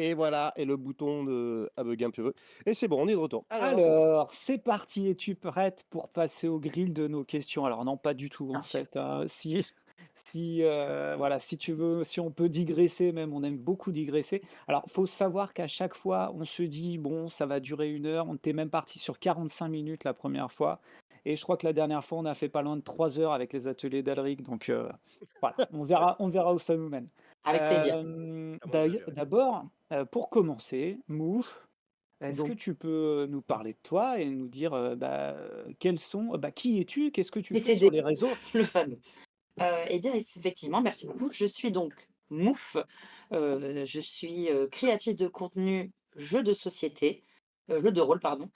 et voilà, et le bouton a bugué un peu. Et c'est bon, on est de retour. Alors, Alors, c'est parti. Es-tu prête pour passer au grill de nos questions? Alors non, pas du tout en Bien sûr. fait, hein. Si voilà, si tu veux, si on peut digresser même, on aime beaucoup digresser. Alors, faut savoir qu'à chaque fois, on se dit: «Bon, ça va durer 1 heure». On était même parti sur 45 minutes la première fois et je crois que la dernière fois, on a fait pas loin de 3 heures avec les ateliers d'Alric donc voilà, on verra où ça nous mène. Avec plaisir. comment je gérer? D'abord, pour commencer, Mouf, est-ce que Donc, tu peux nous parler de toi et nous dire, quels sont qui es-tu? Qu'est-ce que tu les fais TD, sur les réseaux? le fameux. Eh bien, effectivement, merci beaucoup. Je suis donc Mouf, je suis, créatrice de contenu jeux de société, jeux de rôle, pardon,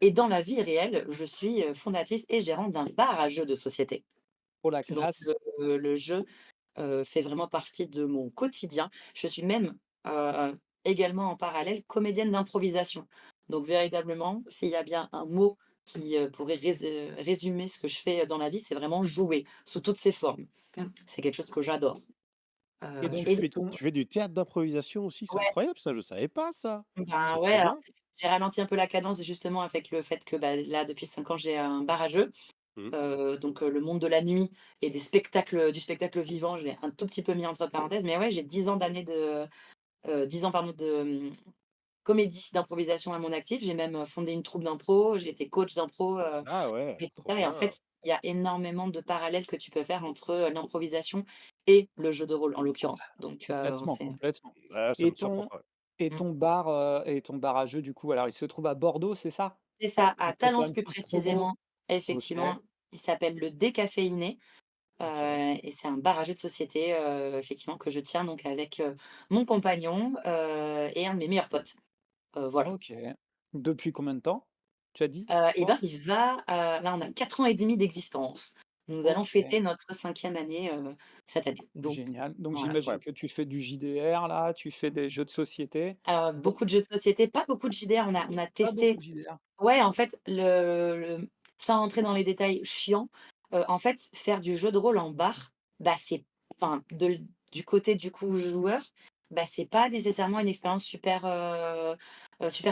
et dans la vie réelle, je suis, fondatrice et gérante d'un bar à jeux de société. Pour la Donc classe? le jeu, fait vraiment partie de mon quotidien. Je suis même, également en parallèle comédienne d'improvisation. Donc véritablement, s'il y a bien un mot qui, pourrait résumer ce que je fais dans la vie, c'est vraiment jouer sous toutes ses formes. C'est quelque chose que j'adore. Et Ah, donc Et tu fais du théâtre d'improvisation aussi? C'est ouais, incroyable ça, je savais pas ça. ben, C'est ouais, très alors bien. j'ai ralenti un peu la cadence justement avec le fait que, bah, là depuis 5 ans, j'ai un bar à jeux. Mmh. Donc le monde de la nuit et du spectacle vivant, je l'ai un tout petit peu mis entre parenthèses, mais ouais, j'ai 10 ans d'années de 10 ans pardon de, comédie d'improvisation à mon actif. J'ai même, fondé une troupe d'impro, j'ai été coach d'impro, Ah ouais, et tout trop ça et en bien. fait, il y a énormément de parallèles que tu peux faire entre, l'improvisation et le jeu de rôle en l'occurrence. Donc Complètement, c'est complètement. Ah, ça Et me surprend ton pas. et mmh, ton bar, à jeux du coup, alors il se trouve à Bordeaux, c'est ça? c'est ça, Tu à peux faire Talence une plus petite promo? précisément, OK, effectivement, il s'appelle le Décaféiné. OK. Et c'est un bar à jeux de société, effectivement que je tiens donc avec, mon compagnon, et un de mes meilleurs potes. Voilà. OK. Depuis combien de temps, tu as dit? Et ben, Toi? il va, là on a 4 ans et demi d'existence. Nous allons OK, fêter notre 5e année, cette année. Donc génial. Donc voilà. j'imagine Incroyable. que tu fais du JDR là, tu fais des jeux de société? Alors Donc beaucoup de jeux de société, pas beaucoup de JDR, on a pas beaucoup testé de JDR? ouais, en fait, sans rentrer dans les détails chiants, en fait, faire du jeu de rôle en bar, bah, c'est enfin, du côté, du coup, joueur, bah, c'est pas nécessairement une expérience super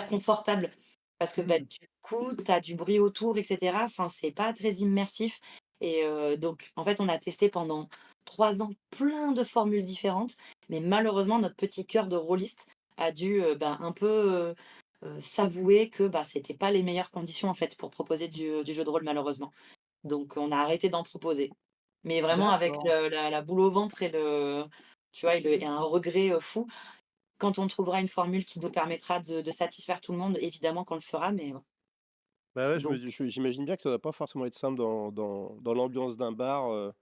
confortable. Parce que, bah, Mmh. du coup, tu as du bruit autour et cetera. Enfin, c'est pas très immersif et donc en fait, on a testé pendant 3 ans plein de formules différentes, mais malheureusement, notre petit cœur de rôliste a dû, bah, un peu, s'avouer que, bah, c'était pas les meilleures conditions, en fait, pour proposer du jeu de rôle, malheureusement. Donc on a arrêté d'en proposer. Mais vraiment avec D'accord. la boule au ventre et tu vois? Et un regret, fou. Quand on trouvera une formule qui nous permettra de satisfaire tout le monde, évidemment qu'on le fera, mais Bah ouais, donc j'imagine bien que ça doit pas forcément être simple dans l'ambiance d'un bar,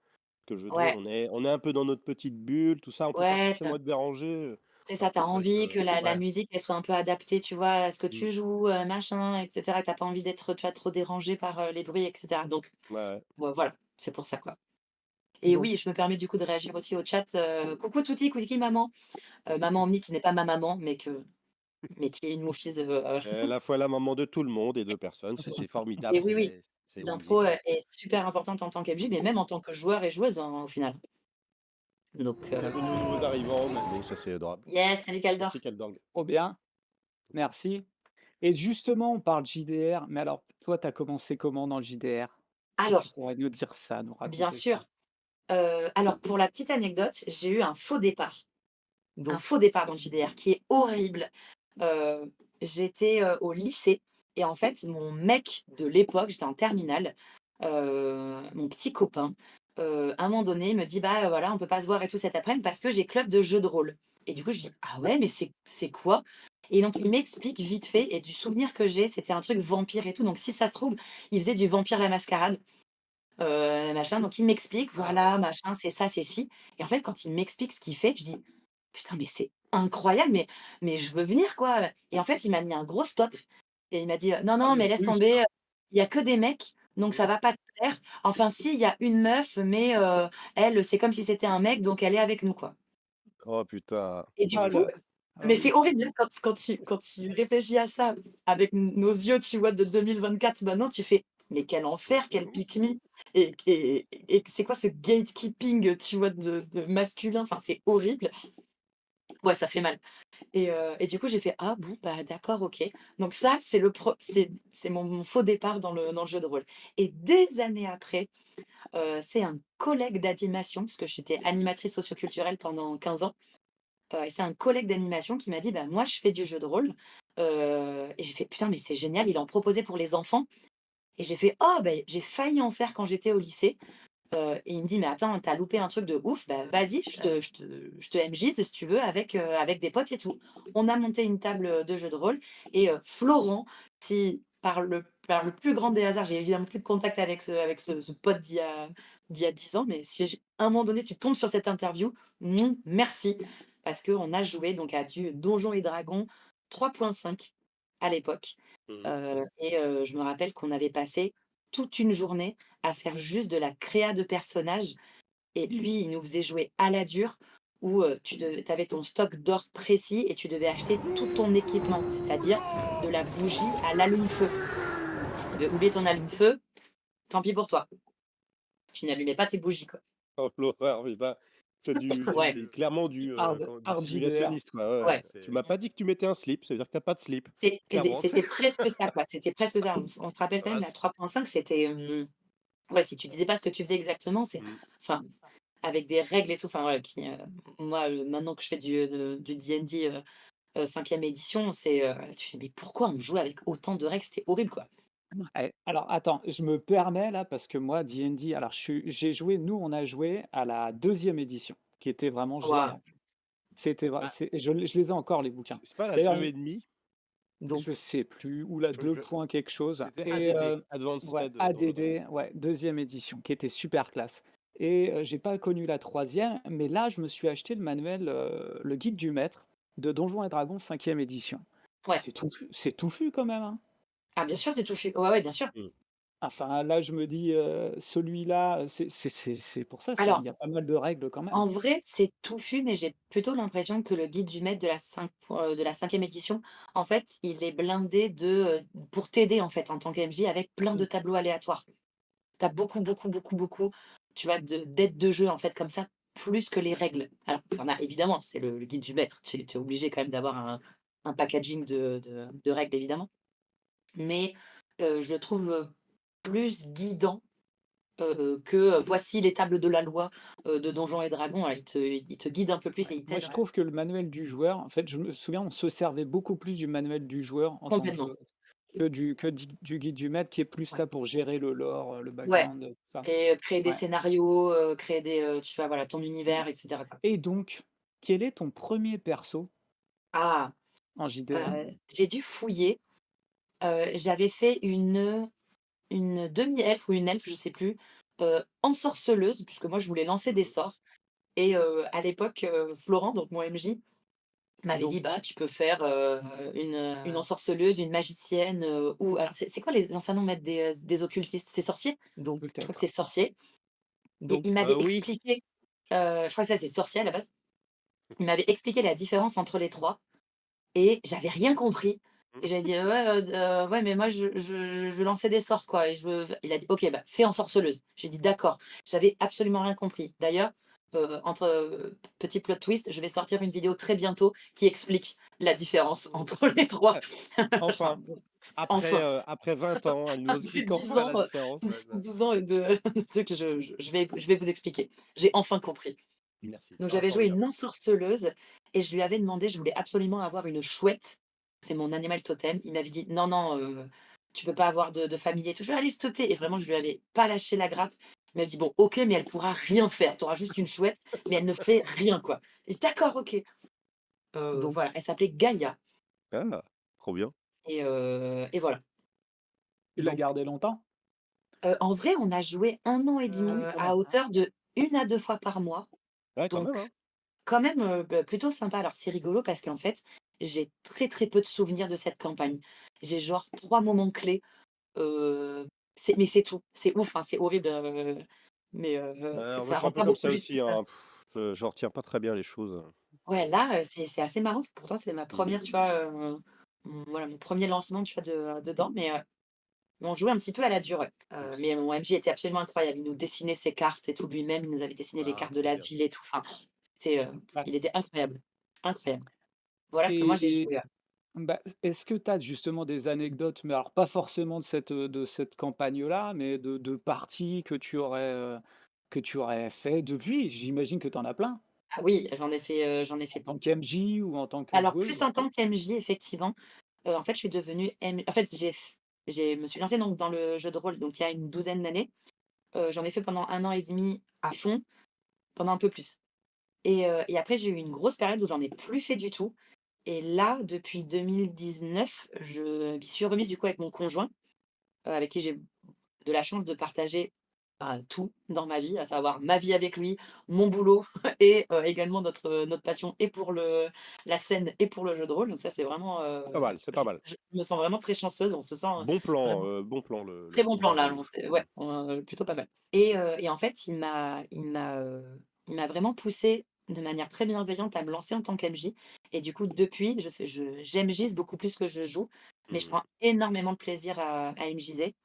que le jeu de rôle, ouais, on est un peu dans notre petite bulle, tout ça, on peut pas ouais, forcément être dérangé, c'est ça, alors tu que as c'est vrai envie que que la ouais. musique, elle soit un peu adaptée, tu vois? À ce que Mmh. tu joues, machin et cetera. Et tu as pas envie d'être, tu vois, trop dérangé par, les bruits et cetera. Donc Ouais, ouais. voilà, c'est pour ça, quoi. Et Donc oui, je me permets du coup de réagir aussi au chat, coucou Touti, coucou maman. Maman Omni qui n'est pas ma maman, mais qui est une moufise, À la fois la maman de tout le monde et de personnes, c'est formidable, et oui, oui, c'est l'impro, unique. est super importante en tant qu'MJ, mais même en tant que joueur et joueuse, hein, au final. Donc Bienvenue aux nouveaux arrivants, Mano, ça c'est adorable. yes, salut Kaldor. Merci Kaldang. trop bien, merci. Et justement, on parle JDR, mais alors toi, tu as commencé comment dans le JDR? Est-ce que tu Alors, pourrais nous dire ça, nous bien raconter ça? sûr, alors pour la petite anecdote, j'ai eu un Donc faux départ dans le JDR qui est horrible. Heu, J'étais, au lycée et en fait, mon mec de l'époque, j'étais en terminale, mon petit copain, à un moment donné, me dit: «Bah, voilà, on peut pas se voir et tout cet après-midi parce que j'ai club de jeux de rôle» et du coup, je dis: «Ah ouais, mais c'est quoi?» Et donc il m'explique vite fait et du souvenir que j'ai, c'était un truc vampire et tout, donc si ça se trouve, il faisait du Vampire la Mascarade, machin, donc il m'explique: Ah ouais. «Voilà, machin, c'est ça, c'est ci» et en fait, quand il m'explique ce qu'il fait, je dis: «Putain, mais c'est incroyable, mais je veux venir, quoi!» Et en fait, il m'a mis un gros stop et il m'a dit: «Non, ah non, mais mais laisse plus! tomber, il y a que des mecs, donc ça va pas te plaire. Enfin si, il y a une meuf, mais elle, c'est comme si c'était un mec, donc elle est avec nous, quoi». Oh putain. Et du Ah coup le ah mais c'est oui. horrible, hein, quand tu réfléchis à ça avec nos yeux, tu vois, de 2024 maintenant, tu fais: «Mais quel enfer, quel pick me» et c'est quoi ce gatekeeping, tu vois, de masculin? Enfin, c'est horrible. Ouais, ça fait mal. Et du coup, j'ai fait: «Ah bon, bah, d'accord, OK». Donc ça, c'est le pre c'est mon faux départ dans le jeu de rôle. Et des années après, c'est un collègue d'animation, parce que j'étais animatrice socioculturelle pendant 15 ans, et c'est un collègue d'animation qui m'a dit: «Bah, moi, je fais du jeu de rôle». Et j'ai fait: «Putain, mais c'est génial, il en proposait pour les enfants». Et j'ai fait: «Oh, beh, j'ai failli en faire quand j'étais au lycée». Et il me dit: «Mais attends, tu as loupé un truc de ouf, bah, vas-y, je te MJ si tu veux avec des potes et tout». On a monté une table, de jeu de rôle. Et Florent, si par le plus grand des hasards, j'ai évidemment plus de contact avec ce pote d'il y a 10 ans, mais si à un moment donné tu tombes sur cette interview, merci, parce qu'on a joué donc à du Donjons et Dragons 3.5 à l'époque. Mmh. Je me rappelle qu'on avait passé toute une journée à faire juste de la créa de personnages. Et lui, il nous faisait jouer à la dure, où tu avais ton stock d'or précis et tu devais acheter tout ton équipement, c'est-à-dire de la bougie à l'allume-feu. Si tu avais oublié ton allume-feu, tant pis pour toi. Tu n'allumais pas tes bougies, quoi. Oh l'horreur, mais bah, Ouais, c'est clairement du JDR. simulationniste, quoi, ouais, ouais. ouais. Tu m'as pas dit que tu mettais un slip, ça veut dire que tu pas de slip, clairement. C'était presque ça, quoi. C'était presque ça. On se rappelle La quand même, la vache. 3.5, c'était, ouais, si tu disais pas ce que tu faisais exactement, Mmh. enfin, avec des règles et tout, enfin, voilà, moi, maintenant que je fais du D&D, 5e édition, tu fais: «Mais pourquoi on joue avec autant de règles?» C'était horrible, quoi. Alors attends, je me permets là parce que moi D&D, alors j'ai joué, nous on a joué à la deuxième édition, qui était vraiment Waouh! géniale. C'était vrai, Ah, je les ai encore les bouquins. c'est pas la D'ailleurs, 2,5? je sais plus, ou la 2 Je points quelque chose. C'était Et ADD, Advanced ouais, Donjons& et Dragons. ADD, ouais, deuxième édition, qui était super classe. Et j'ai pas connu la troisième, mais là, je me suis acheté le manuel, le guide du maître de Donjons& et Dragons cinquième édition. Ouais. C'est touffu quand même, hein. Ah bien sûr, c'est touffu. Ouais, ouais, bien sûr. Mmh. Enfin, là, je me dis, celui-là, c'est pour ça, il Alors, y a pas mal de règles quand même. en vrai, c'est touffu, mais j'ai plutôt l'impression que le guide du maître de la 5e édition, en fait, il est blindé pour t'aider, en fait, en tant qu'MJ, avec plein de Mmh. tableaux aléatoires. Tu as beaucoup, beaucoup, beaucoup, beaucoup, tu vois, d'aides de jeu, en fait, comme ça, plus que les règles. Alors, tu en as évidemment, c'est le guide du maître. Tu es obligé quand même d'avoir un packaging de règles, évidemment. Mais je le trouve, plus guidant, que, voici les tables de la loi, de Donjons& et Dragons. Il te guide un peu plus Ouais, et il moi, t'aide, je ouais. trouve que le manuel du joueur, en fait, je me souviens, on se servait beaucoup plus du manuel du joueur en tant que Complètement. joueur que du guide du maître qui est plus Ouais. là pour gérer le lore, le Ouais, background, tout ça. et créer des Ouais. scénarios, créer tu vois, voilà, ton univers et cetera, quoi. Et donc, quel est ton premier perso Ah, en JDR? j'ai dû fouiller. J'avais fait une demi-elfe ou une elfe, je sais plus, ensorceleuse, puisque moi je voulais lancer des Mmh. sorts. Et à l'époque, Florent, donc mon MJ, m'avait dit: Donc «Bah, tu peux faire, une ensorceleuse, une magicienne, ou alors c'est quoi les anciens noms, maîtres des occultistes? C'est sorcier? Je crois que peut-être. c'est sorcier. Et Donc il m'avait Oui. expliqué, je crois que ça c'est sorcier à la base. Il m'avait expliqué la différence entre les 3 et j'avais rien compris. Et Mmh. j'avais dit: «Ouais, ouais, mais moi je lançais des sorts, quoi, et je veux». Il a dit: «OK, bah, fais ensorceleuse». J'ai dit: «D'accord». J'avais absolument rien compris. D'ailleurs, petit plot twist, je vais sortir une vidéo très bientôt qui explique la différence entre les 3. Enfin, Enfin, bon, enfin, après 20 ans, elle nous après explique 10 enfin ans, la différence. Ouais, 10 bah, 12 ans de trucs, je vais vous expliquer. J'ai enfin compris. merci. Donc Ah j'avais joué formidable. une ensorceleuse et je lui avais demandé, je voulais absolument avoir une chouette, c'est mon animal totem. Il m'avait dit: «Non, non, tu peux pas avoir de familier et tout». Je lui ai dit: «Allez, s'il te plaît», et vraiment je lui avais pas lâché la grappe. Il m'a dit: «Bon, OK, mais elle pourra rien faire. Tu auras juste une chouette, mais elle ne fait rien, quoi». Et d'accord, OK. donc Voilà, elle s'appelait Gaïa. Ah! Trop bien. Et voilà. tu l'as Donc gardé longtemps? en vrai, on a joué 1 an et demi, Ah oui, quand à même. hauteur de 1 à 2 fois par mois. Ouais, quand même, Donc hein. quand même, plutôt sympa. Alors c'est rigolo parce qu'en fait, j'ai très, très peu de souvenirs de cette campagne. J'ai genre 3 moments clés, mais c'est tout. C'est ouf, hein, c'est horrible, mais Ouais, moi, je ça suis un rend peu pas comme beaucoup ça aussi, justice à. hein. Je retiens pas très bien les choses. Ouais, là, c'est assez marrant, parce que pourtant c'est ma Mmh. première, tu vois, voilà, mon premier lancement, tu vois, dedans, mais on jouait un petit peu à la dure, ouais. Mais mon MJ était absolument incroyable. Il nous dessinait ses cartes et tout lui-même. Il nous avait dessiné les Ah, cartes de trop la bien. ville et tout. Enfin, c'était, il Classe. était incroyable. incroyable. Voilà ce que moi j'ai Et joué. bah, est-ce que tu as justement des anecdotes, mais alors pas forcément de cette campagne-là, mais de parties que tu aurais fait depuis? J'imagine que tu en as plein, Ah oui, j'en ai en fait. tant qu'MJ ou en tant que Alors joueuse? plus en tant qu'MJ effectivement, en fait je suis devenue M en fait j'ai me suis lancée donc dans le jeu de rôle donc il y a une douzaine d'années. J'en ai fait pendant 1 an et demi à fond, pendant un peu plus et après j'ai eu une grosse période où j'en ai plus fait du tout et là depuis 2019, je m'y suis remise du coup avec mon conjoint, avec qui j'ai de la chance de partager, tout dans ma vie, à savoir ma vie avec lui, mon boulot et également notre passion et pour la scène et pour le jeu de rôle. Donc ça, c'est vraiment, C'est pas mal, c'est pas mal. je me sens vraiment très chanceuse. On se sent vraiment Bon plan le très bon plan combat là, et on s'est mmh. ouais, plutôt pas mal et en fait, il m'a vraiment poussée de manière très bienveillante à me lancer en tant qu'MJ et du coup, depuis, j'MJise beaucoup plus que je joue, mais je Mmh. prends énormément de plaisir à MJiser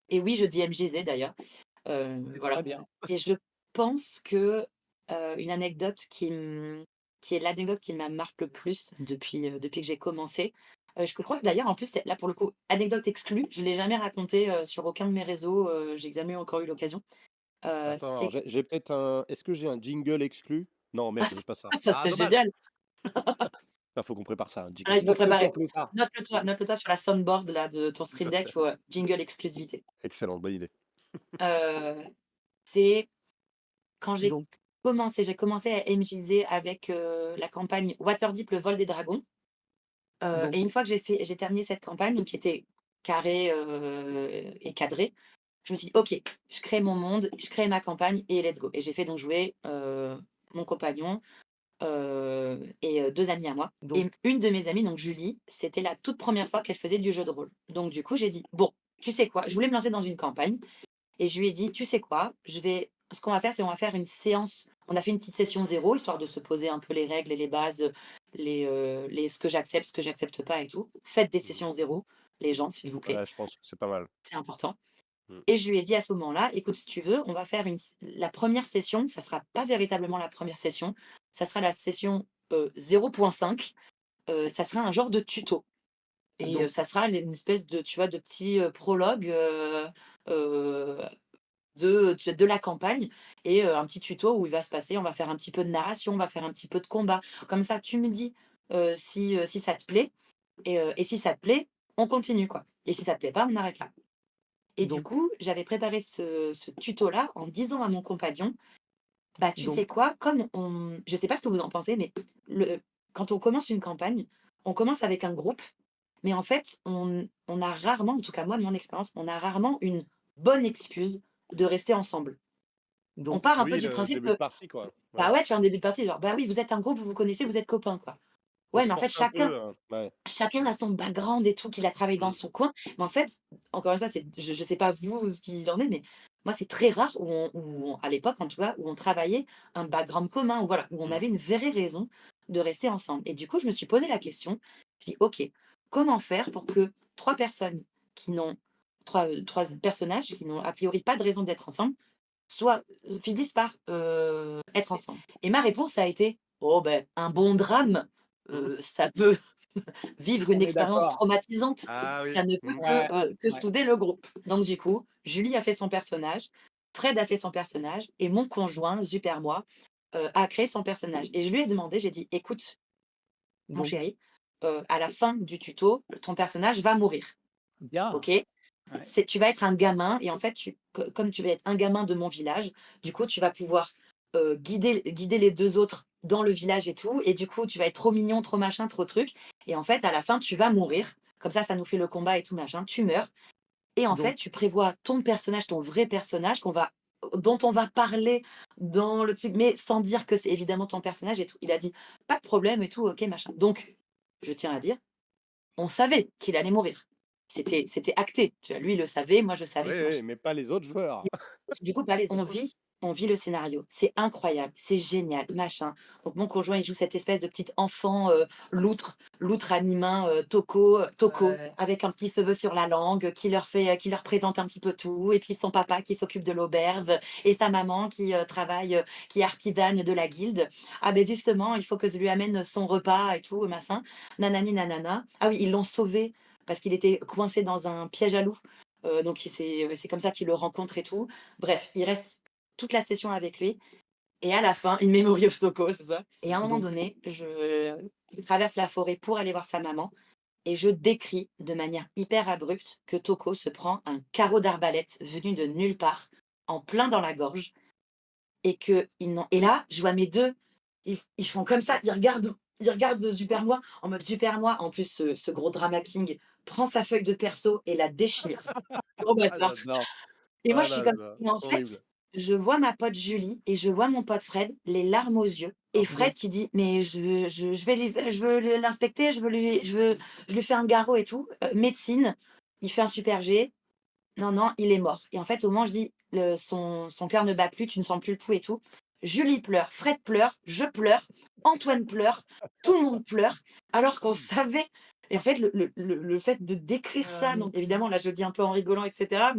et oui, je dis MJiser d'ailleurs, C'est très voilà bien. et je pense que, une anecdote qui est l'anecdote qui m'a marque le plus depuis que j'ai commencé, je crois que d'ailleurs en plus c'est là pour le coup, anecdote exclue, je l'ai jamais racontée, sur aucun de mes réseaux, j'ai jamais encore eu l'occasion. Attends, alors C'est j'ai peut-être un est-ce que j'ai un jingle exclu? Non merde, j'ai pas ça. ça Ah serait dommage! génial! Ah, faut qu'on prépare ça, un Ah, jingle il faut exclu. Note-le préparer. pour plus tard. Note-le toi sur la soundboard là de ton stream deck, il faut, jingle exclusivité. Excellent, bonne idée. Heu, c'est quand Donc j'ai commencé à MJiser avec, la campagne Waterdeep: Le vol des dragons. donc Et une fois que j'ai terminé cette campagne qui était carrée, et cadrée, je me suis dit: «OK, je crée mon monde, je crée ma campagne et let's go» et j'ai fait donc jouer, mon compagnon, et 2 amis à moi donc et une de mes amies, donc Julie, c'était la toute première fois qu'elle faisait du jeu de rôle. Donc du coup, j'ai dit: «Bon, tu sais quoi?» Je voulais me lancer dans une campagne et je lui ai dit: «Tu sais quoi? Ce qu'on va faire, c'est on va faire une séance». On a fait une petite session zéro histoire de se poser un peu les règles et les bases, les ce que j'accepte pas et tout. Faites des mmh, sessions zéro, les gens, s'il vous plaît, ouais, je pense que c'est pas mal. c'est important Mmh, et je lui ai dit à ce moment-là: «Écoute, si tu veux, on va faire la première session, ça sera pas véritablement la première session, ça sera la session, 0.5, ça sera un genre de tuto et Donc ça sera une espèce de, tu vois, de petit, prologue, heu de la campagne et un petit tuto où il va se passer on va faire un petit peu de narration, on va faire un petit peu de combat. Comme ça, tu me dis, si ça te plaît et si ça te plaît, on continue, quoi et si ça te plaît pas, on arrête là et du donc coup, j'avais préparé ce tuto-là en disant à mon compagnon: «Bah, tu donc sais quoi? Comme on» je sais pas ce que vous en pensez, mais quand on commence une campagne, on commence avec un groupe, mais en fait, on a rarement, en tout cas moi de mon expérience, on a rarement une bonne excuse de rester ensemble. On part un peu oui, du le principe début de que, partie, quoi. bah, Ouais. ouais, tu es en début de partie, genre, bah, oui, vous êtes un groupe, vous vous connaissez, vous êtes copains, quoi. On Ouais, se mais en fait, force un chacun peu, ouais. chacun a son background et tout, qu'il a travaillé dans Mmh, son coin. Mais en fait, encore une fois, je sais pas vous ce qu'il en est, mais moi, c'est très rare à l'époque, en tout cas, où on travaillait un background commun, ou voilà, où on mmh, avait une vraie raison de rester ensemble. Et du coup, je me suis posé la question, je dis: «OK, comment faire pour que 3 personnes qui n'ont 3 personnages qui n'ont a priori pas de raison d'être ensemble, soit finissent par, être ensemble?» Et ma réponse a été: «Oh ben un bon drame, mmh. ça peut vivre une on est expérience d'accord. traumatisante, Ah oui, ça ne peut mmh, Ouais, que ouais. souder le groupe». Donc du coup, Julie a fait son personnage, Fred a fait son personnage et mon conjoint, Zuper moi, a créé son personnage et je lui ai demandé, j'ai dit: «Écoute, mon donc chéri, à la fin du tuto, ton personnage va mourir, Bien. OK? Ouais. Tu vas être un gamin et en fait, comme tu vas être un gamin de mon village, du coup, tu vas pouvoir, guider les 2 autres dans le village et tout et du coup, tu vas être trop mignon, trop machin, trop truc et en fait, à la fin, tu vas mourir. Comme ça nous fait le combat et tout machin. Tu meurs et en fait, donc tu prévois ton personnage, ton vrai personnage dont on va parler dans le truc, mais sans dire que c'est évidemment ton personnage et tout. Il a dit: «Pas de problème et tout, OK, machin». Donc, je tiens à dire, on savait qu'il allait mourir. c'était acté. Tu vois? Lui, il le savait, moi, je savais, Oui, tout oui, machin. mais pas les autres joueurs. Du coup, on vit le scénario. C'est incroyable, c'est génial, machin. Donc mon conjoint, il joue cette espèce de petit enfant, loutre animin, toco, avec un petit cheveu sur la langue, qui leur présente un petit peu tout et puis son papa qui s'occupe de l'auberge et sa maman qui, travaille, qui est artisane de la guilde. Ah ben justement, il faut que je lui amène son repas et tout, machin, nanani nanana. Ah oui, ils l'ont sauvé parce qu'il était coincé dans un piège à loup, donc c'est comme ça qu'il le rencontre et tout. Bref, il reste toute la session avec lui et à la fin, in memory of Toko, c'est ça? Et à un moment Donc, donné, il traverse la forêt pour aller voir sa maman et je décris de manière hyper abrupte que Toko se prend un carreau d'arbalète venu de nulle part, en plein dans la gorge et et là, je vois mes 2, ils font comme ça, ils regardent Super Moi en mode Super Moi, en plus ce gros drama king prend sa feuille de perso et la déchire. Gros Ah bâtard. j'adore, Et moi, ah je suis comme j'adore, et en horrible. fait, je vois ma pote Julie et je vois mon pote Fred, les larmes aux yeux et Fred donc qui dit: «Mais je veux l'inspecter, je lui fais un garrot et tout». Médecine, il fait un super G. Non, non, il est mort et en fait, au moment où je dis: «Son cœur ne bat plus, tu ne sens plus le pouls et tout», Julie pleure, Fred pleure, je pleure, Antoine pleure, tout le monde pleure alors qu'on savait et en fait, le fait de décrire ça, donc évidemment, là, je le dis un peu en rigolant et cetera,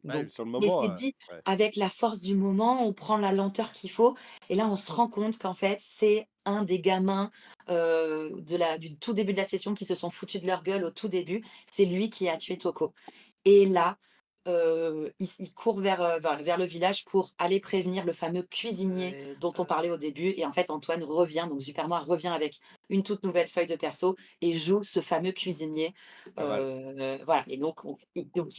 Ouais, donc sur le mais moment, c'est dit ouais. avec la force du moment, on prend la lenteur qu'il faut et là, on se rend compte qu'en fait, c'est un des gamins, du tout début de la session qui se sont foutus de leur gueule au tout début. C'est lui qui a tué Toko et là, il court vers le village pour aller prévenir le fameux cuisinier, dont on parlait au début et en fait, Antoine revient, donc Super Moi revient avec une toute nouvelle feuille de perso et joue ce fameux cuisinier, Pas mal. voilà et donc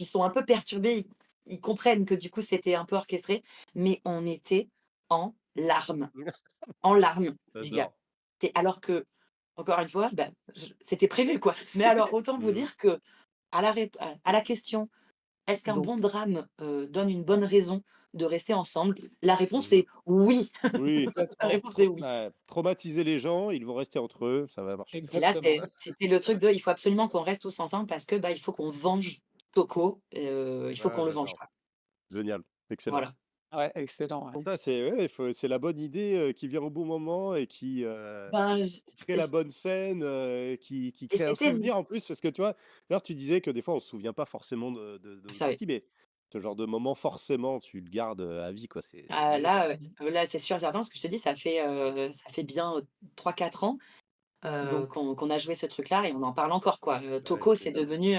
ils sont un peu perturbés, ils comprennent que du coup c'était un peu orchestré, mais on était en larmes, giga. J'adore. Alors que, encore une fois, bah, c'était prévu quoi. Mais alors autant vous Mmh. dire que à la question: «Est-ce qu'un donc bon drame, donne une bonne raison de rester ensemble?» La réponse Mmh. est oui. Oui, La complètement, réponse est oui. ouais, traumatiser les gens, ils vont rester entre eux, ça va marcher ça. Et là, exactement. c'était le truc de: «Il faut absolument qu'on reste tous ensemble parce que, bah, il faut qu'on venge Toko, il faut Ah qu'on le venge j'adore, quoi». génial, excellent. Voilà. Ouais, excellent, ouais. Ça c'est ouais, c'est la bonne idée, qui vient au bon moment et Ben, qui crée la bonne scène, qui et crée un c'était souvenir en plus parce que tu vois, d'ailleurs tu disais que des fois on se souvient pas forcément de nos ça oui. parties, mais ce genre de moment forcément tu le gardes, à vie quoi, c'est Ah obligé. là, c'est sûr et certain parce que je te dis, ça fait bien, 3-4 ans, Donc qu'on a joué ce truc-là et on en parle encore, quoi. Bah ouais, Toko, tu c'est m'étonnes. devenu,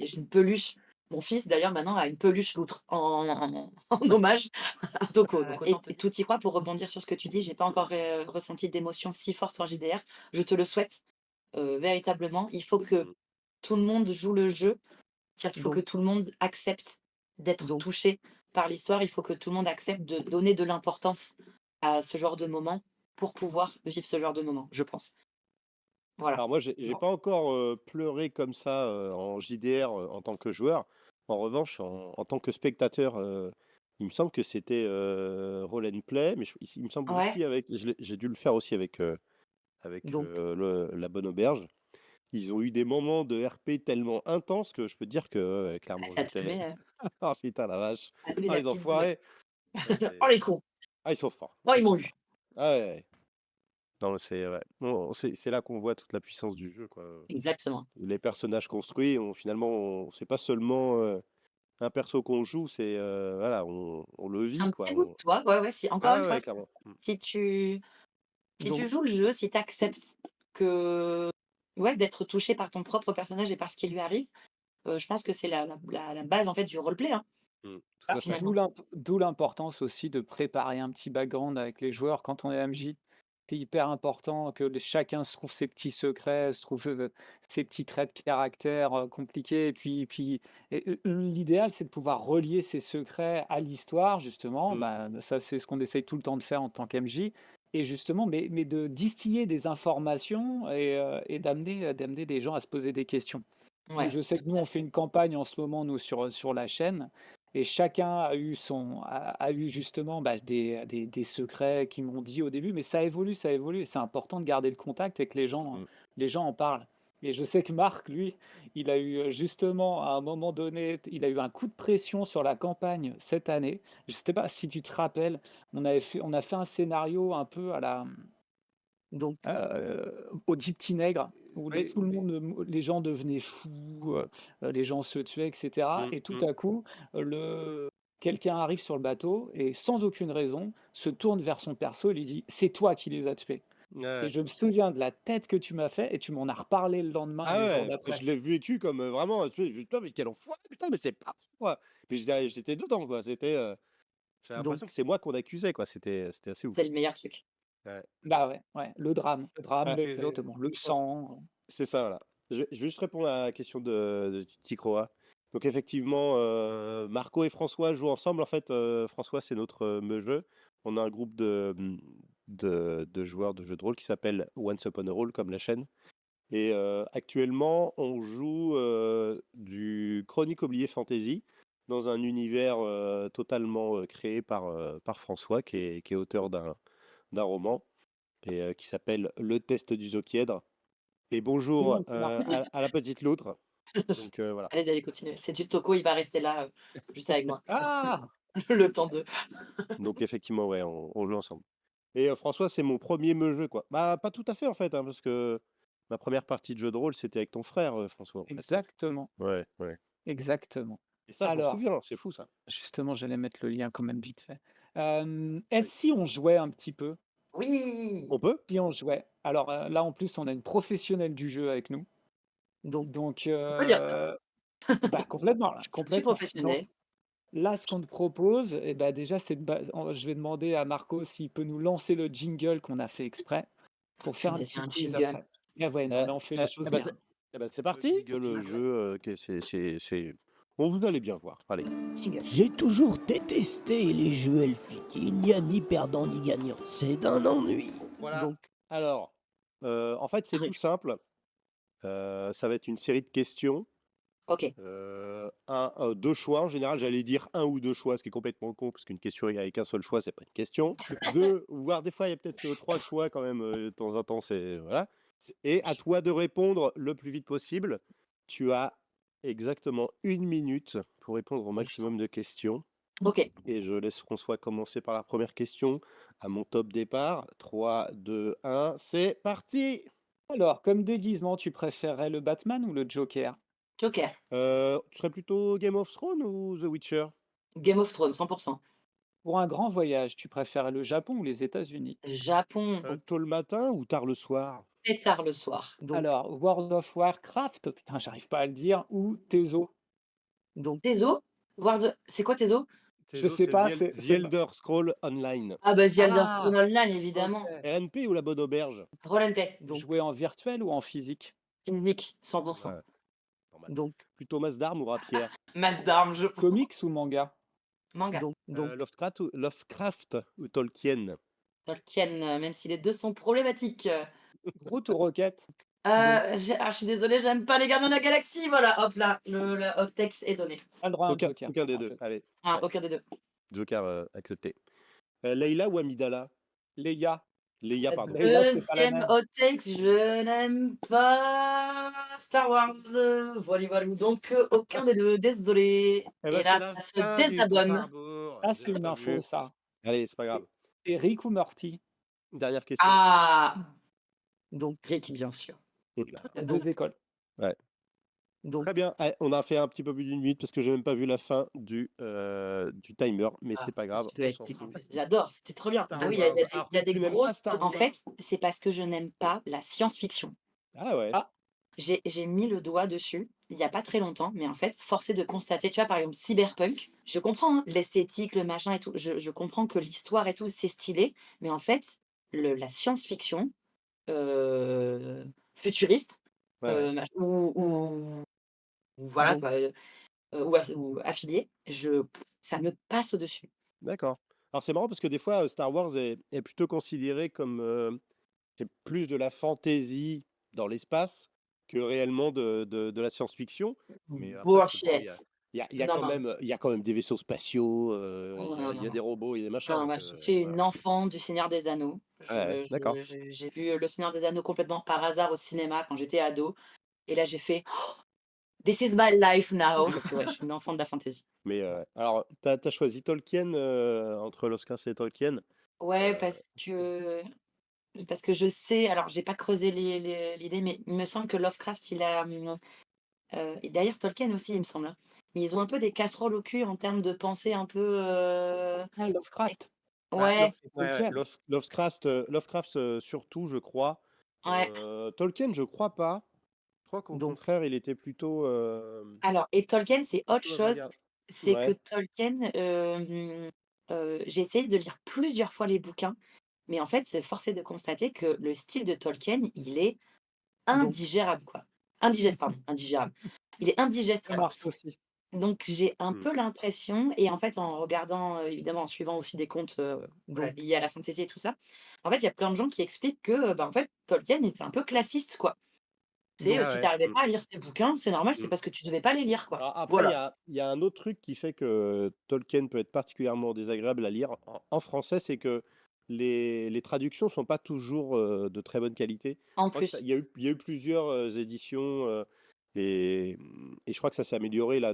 j'ai une peluche. Mon fils, d'ailleurs, maintenant, a une peluche loutre en hommage à Toko, donc autant et tout y crois, pour rebondir sur ce que tu dis, j'ai pas encore, ressenti d'émotion si forte en JDR. Je te le souhaite, véritablement. Il faut que Mmh. tout le monde joue le jeu. C'est-à-dire qu'il faut que donc tout le monde accepte d'être donc touché par l'histoire. Il faut que tout le monde accepte de donner de l'importance à ce genre de moment pour pouvoir vivre ce genre de moment, je pense. Voilà. Alors moi j'ai bon, pas encore, pleuré comme ça, en JDR, en tant que joueur. En revanche, en tant que spectateur, il me semble que c'était, Roll and Play, mais il me semble Ouais, aussi avec j'ai dû le faire aussi avec, donc le la Bonne Auberge. Ils ont eu des moments de RP tellement intenses que je peux te dire que, ouais, clairement ça te j'étais met, ah putain la vache! ça te met Ah la les petite boule. enfoirés! Ah Oh c'est les cons! ah ils sont forts, Oh ils ils sont m'ont eu. forts. Ah ouais, ouais. Non c'est ouais, non c'est là qu'on voit toute la puissance du jeu quoi, Exactement. les personnages construits, finalement c'est pas seulement, un perso qu'on joue, c'est, voilà, on le C'est vit un quoi, petit bout de toi, ouais, ouais, si encore ah une ouais, fois, ouais, clairement. Mmh. si tu si donc tu joues le jeu, si tu acceptes que ouais, d'être touché par ton propre personnage et par ce qui lui arrive, je pense que c'est la base, en fait, du roleplay, hein, Mmh, tout ah, à fait. finalement. d'où l'importance aussi de préparer un petit background avec les joueurs quand on est MJ. C'est hyper important que chacun se trouve ses petits secrets, se trouve ses petits traits de caractère compliqués. L'idéal, c'est de pouvoir relier ces secrets à l'histoire, justement. Mmh. Ben, ça, c'est ce qu'on essaye tout le temps de faire en tant qu'MJ. Et justement, mais de distiller des informations et d'amener des gens à se poser des questions. Donc Ouais, je sais tout que nous, à on fait fait. une campagne en ce moment, nous, sur la chaîne, et chacun a eu justement bah, des secrets qui m'ont dit au début, mais ça évolue, et c'est important de garder le contact et que les Mmh. gens en parlent. Et je sais que Marc, lui, il a eu, justement, à un moment donné, il a eu un coup de pression sur la campagne cette année. Je sais pas si tu te rappelles, on a fait un scénario un peu à la, Donc, au Dix Petits Nègres, où Oui. tout le monde, les gens devenaient fous, les gens se tuaient, etc. Mm, Et tout mm. à coup, quelqu'un arrive sur le bateau et sans aucune raison se tourne vers son perso et lui dit: «C'est toi qui les as tués». Et Ouais. je me souviens de la tête que tu m'as fait et tu m'en as reparlé le lendemain et Ah les jours ouais, d'après. je l'ai vécu comme vraiment, tu sais, putain, mais quel enfoiré, putain, mais c'est parti, quoi. Puis j'étais dedans, quoi. J'avais donc, l'impression que c'est moi qu'on accusait, quoi. C'était assez ouf. C'est le meilleur truc. Ouais. Bah ouais, ouais, le drame, Ouais, exactement, le sang. c'est ça, voilà. Je vais juste répondre à la question de Tikroa. Donc effectivement, Marco et François jouent ensemble. En fait, François, c'est notre meugeux. On a un groupe de joueurs de jeux de rôle qui s'appelle Once Upon a Roll, comme la chaîne. Et actuellement, on joue du Chronique Oubliée Fantasy dans un univers totalement créé par François, qui est auteur d'un roman et qui s'appelle Le Test du Zoquièdre. Et bonjour à la petite loutre. Donc voilà. Allez, continuez. C'est du Stocco, il va rester là, juste avec moi. Ah! Le temps de Donc effectivement, ouais, on joue ensemble. Et François, c'est mon premier jeu, quoi. Bah, pas tout à fait, en fait, hein, parce que ma première partie de jeu de rôle, c'était avec ton frère, François, en fait. Exactement, Ouais, ouais. exactement. Et ça, je m'en Alors, souviens, c'est fou, ça. justement, j'allais mettre le lien quand même vite fait. Oui. Est-ce si on jouait un petit peu? oui! On peut? Si on jouait? Alors, là, en plus, on a une professionnelle du jeu avec nous, donc, donc On peut dire ça. bah, complètement, là, Je suis complètement. Donc professionnel. là, ce qu'on te propose et bah, déjà, c'est je vais demander à Marco s'il peut nous lancer le jingle qu'on a fait exprès pour faire un Punaise, il y petit a un quiz jingle. après. Ah ouais, non, mais on fait les choses Bah, bien. c'est parti. Le jeu, bon, vous allez bien voir. Allez. Jingle. J'ai toujours détesté les jeux elfiques. Il n'y a ni perdant ni gagnant. C'est d'un ennui. Voilà. donc, Alors, en fait, c'est tout simple. Ça va être une série de questions. Ok. Deux choix. En général, j'allais dire un ou deux choix, ce qui est complètement con, parce qu'une question avec un seul choix, c'est pas une question. Deux, voire des fois, il y a peut-être trois choix quand même. De temps en temps, c'est voilà. Et à toi de répondre le plus vite possible. Tu as exactement 1 minute pour répondre au maximum de questions. Ok. Et je laisse François commencer par la première question à mon top départ. 3, 2, 1, c'est parti! Alors, comme déguisement, tu préférerais le Batman ou le Joker? Joker. Tu serais plutôt Game of Thrones ou The Witcher? Game of Thrones, 100%. Pour un grand voyage, tu préférais le Japon ou les États-Unis? Japon, Tôt le matin ou tard le soir? très tard le soir. donc, Alors, World of Warcraft, putain, j'arrive pas à le dire, ou Tezo? donc, Tezo? C'est quoi Tezo? Je sais pas, The Elder Scroll Online. Ah bah The Elder Ah! Scrolls Online, évidemment. ok. RNP ou la bonne auberge? Roll and play. Donc, Jouer en virtuel ou en physique? Physique, 100%. Ouais, normal. donc, Plutôt masse d'armes ou rapière? Masse d'armes, je pense. Comics ou manga? Manga. donc, Lovecraft ou Tolkien? Tolkien, même si les deux sont problématiques. Groot ou Rocket? Je suis désolée, j'aime pas les Gardiens de la Galaxie. Voilà, hop là, le hot text est donné. Pas le droit à un Joker. Aucun des Un deux. Joker. Allez, Ah, ouais, aucun des deux. Joker accepté. Leïla ou Amidala? Leia. Leia, pardon. Leïla, c'est pas la Deuxième même. hot text, je n'aime pas Star Wars. Voilà, voilà. Donc, aucun des deux, désolé. Eh Et ben, là, c'est la ça se fin du désabonne. Farbour. Ça, J'ai c'est une pas info, vu. ça. Allez, c'est pas grave. Rick ou Morty? Dernière question. Ah, donc, Rick, bien sûr. Oula. Deux écoles. donc, Très bien. Allez, on a fait un petit peu plus d'une minute parce que j'ai même pas vu la fin du timer, mais c'est pas grave. Ça doit On être s'en des- fout. J'adore, c'était trop bien. Star Ah oui, il y a, Wars. il y a des- Alors, il y a des tu n'aimes pas grosses. Star En Wars? fait, c'est parce que je n'aime pas la science-fiction. Ah ouais. Ah. J'ai mis le doigt dessus il y a pas très longtemps, mais en fait, force est de constater, tu vois, par exemple, Cyberpunk, je comprends hein, l'esthétique, le machin et tout, je comprends que l'histoire et tout, c'est stylé, mais en fait, la science-fiction futuriste, Ouais, ouais. ou voilà, donc, quoi, ou affiliée, ça me passe au-dessus. D'accord. Alors c'est marrant parce que des fois, Star Wars est plutôt considéré comme c'est plus de la fantaisie dans l'espace que réellement de la science-fiction. Mais après, je sais pas, Bullshit. il y a Non, non. il y a quand même des vaisseaux spatiaux, Oh, non, il y non, a des non. robots, il y a des machins. Non, Donc, moi, je suis une voilà. enfant du Seigneur des Anneaux. Ouais, d'accord. J'ai vu Le Seigneur des Anneaux complètement par hasard au cinéma quand j'étais ado. Et là, j'ai fait This is my life now. Parce que ouais, je suis une enfant de la fantasy. Mais alors, t'as choisi Tolkien entre Lovecraft et Tolkien. Ouais, Euh, parce que je sais, alors j'ai pas creusé l'idée, mais il me semble que Lovecraft, il a, et d'ailleurs Tolkien aussi, il me semble, hein. Mais ils ont un peu des casseroles au cul en termes de pensée un peu, Ah, Lovecraft Bah, ouais, et ouais, Tolkien. Lovecraft surtout, je crois. ouais. Tolkien, je crois pas. Je crois qu'au donc, contraire, il était plutôt, Alors et Tolkien, c'est autre plutôt chose. avant-garde. C'est que Ouais. Tolkien, j'ai essayé de lire plusieurs fois les bouquins, mais en fait, c'est forcé de constater que le style de Tolkien, il est donc, indigérable, quoi. Indigeste, pardon, indigérable. Il est indigeste, Ça quoi. marche aussi. Donc j'ai un Hmm. peu l'impression et en fait, en regardant, évidemment, en suivant aussi des comptes, voilà, donc, liés à la fantasy et tout ça, en fait, il y a plein de gens qui expliquent que, bah, en fait, Tolkien était un peu classiste, quoi. C'est, donc, Ah si tu ouais. arrivais pas à lire ses bouquins, c'est normal, c'est Hmm. parce que tu devais pas les lire, quoi. Alors après, Voilà. il y a un autre truc qui fait que Tolkien peut être particulièrement désagréable à lire en français, c'est que les traductions sont pas toujours de très bonne qualité. En Je crois que plus. il y a eu plusieurs éditions et je crois que ça s'est amélioré là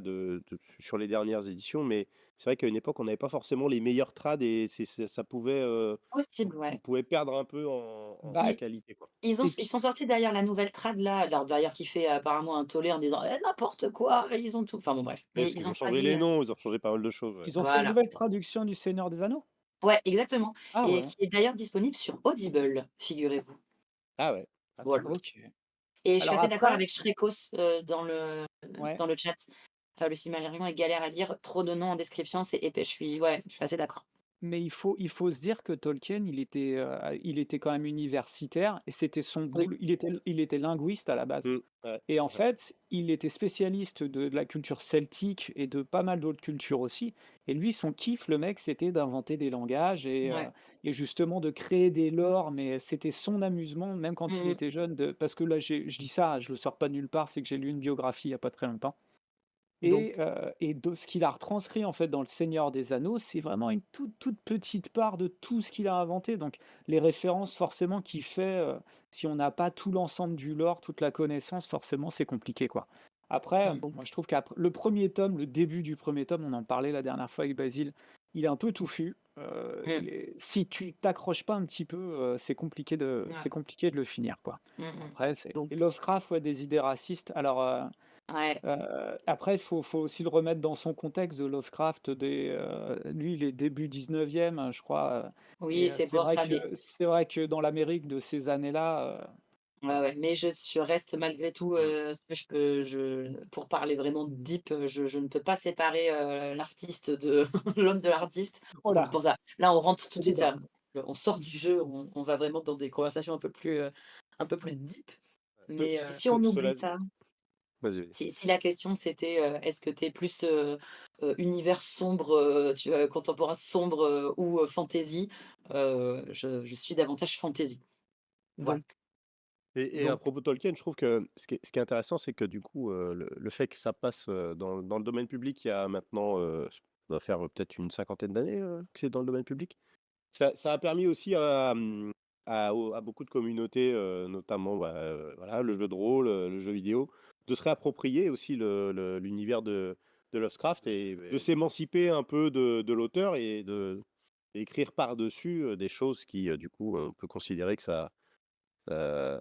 sur les dernières éditions, mais c'est vrai qu'à une époque, on n'avait pas forcément les meilleurs trades et ça pouvait, Possible, on ouais. pouvait perdre un peu en Bah, Ils qualité, quoi. et ils puis, sont sortis d'ailleurs la nouvelle trad là, alors d'ailleurs qui fait apparemment un tollé en disant: «Eh n'importe quoi, ils ont tout» enfin bon bref, Ouais, mais parce ils qu'ils ont ont changé traduit, les noms, ils ont changé pas mal de choses, ouais. ils ont fait une voilà. nouvelle traduction du Seigneur des Anneaux? Ouais, exactement Ah et ouais, qui est d'ailleurs disponible sur Audible, figurez-vous. Ah ouais. Ah, c'est Voilà cool. OK. et je suis Alors assez d'accord après avec Shrekos, ouais, dans le chat. Le Silmarillion est galère à lire, trop de noms en description, c'est épais. Je suis assez d'accord. mais il faut se dire que Tolkien, il était quand même universitaire et c'était son Oui. boulot, il était linguiste à la base. Mmh, ouais, Et en c'est vrai. fait, il était spécialiste de la culture celtique et de pas mal d'autres cultures aussi. Et lui, son kiff, le mec, c'était d'inventer des langages Ouais. et justement de créer des lores, mais c'était son amusement, même quand Mmh il mh. était jeune, parce que là, je dis ça, je le sors pas de nulle part, c'est que j'ai lu une biographie il y a pas très longtemps. donc, Et de ce qu'il a retranscrit en fait dans Le Seigneur des Anneaux, c'est vraiment une toute petite part de tout ce qu'il a inventé. Donc les références forcément qu'il fait, si on n'a pas tout l'ensemble du lore, toute la connaissance, forcément c'est compliqué, quoi. Après, Mmh. donc, moi je trouve qu'après le premier tome, le début du premier tome, on en parlait la dernière fois avec Basile, il est un peu touffu. Mmh. Si tu t'accroches pas un petit peu, Ouais. c'est compliqué de le finir, quoi. Mmh mh. Après c'est donc, et Lovecraft, ouais, des idées racistes. Alors, Ouais. après, il faut aussi le remettre dans son contexte de Lovecraft, lui, il est début 19e, je crois, Oui, c'est c'est pour vrai ça, que mais c'est vrai que dans l'Amérique de ces années-là, ouais, ouais, mais je reste malgré tout, Mmh. ce que pour parler vraiment deep, je ne peux pas séparer, l'artiste de l'homme de l'artiste. Donc c'est voilà, pour ça. Là, on rentre tout de gros suite, débat. ça on sort du jeu, on va vraiment dans des conversations un peu plus deep. Mais, si on oublie Cela ça, vas-y, vas-y. si la question c'était, est-ce que tu es plus, univers sombre, tu vois, contemporain sombre, ou, fantasy? Je suis davantage fantasy. Voilà. donc, Et à donc, propos de Tolkien, je trouve que ce qui est intéressant, c'est que du coup, le fait que ça passe, dans le domaine public, il y a maintenant, ça doit faire, peut-être une cinquantaine d'années, que c'est dans le domaine public. Ça a permis aussi à beaucoup de communautés, notamment, bah, voilà, le jeu de rôle, le jeu vidéo, de se réapproprier aussi l'univers de Lovecraft et de s'émanciper un peu de l'auteur et d'écrire par-dessus, des choses qui, du coup, on peut considérer que ça, Heu,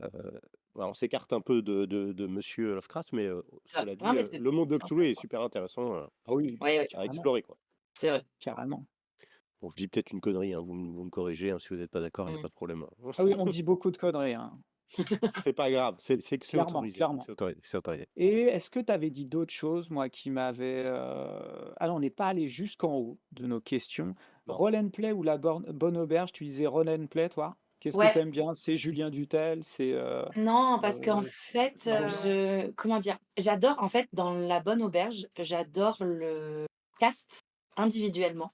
voilà, on s'écarte un peu de monsieur Lovecraft, mais Ça cela non, dit, mais le monde de c'est Cthulhu est intéressant. super intéressant, Ah oui, Oui, oui, à carrément, explorer, quoi. c'est vrai. carrément. Bon, je dis peut-être une connerie, hein, vous me corrigez, hein, si vous n'êtes pas d'accord, il y a Mmh. pas de problème, hein. Ah oui, on dit beaucoup de conneries, hein, C'est pas grave, c'est clairement, autorisé, clairement. c'est autorisé. Et est-ce que tu avais dit d'autres choses, moi, qui m'avaient, ah non, on n'est pas allé jusqu'en haut de nos questions. Non. Roll and play ou la bonne auberge, tu disais roll and play, toi? Qu'est-ce que tu Ouais, aimes bien? C'est Julien Dutel, c'est, non, parce qu'en heu, fait, non? comment dire? J'adore, en fait, dans La Bonne Auberge, j'adore le cast individuellement,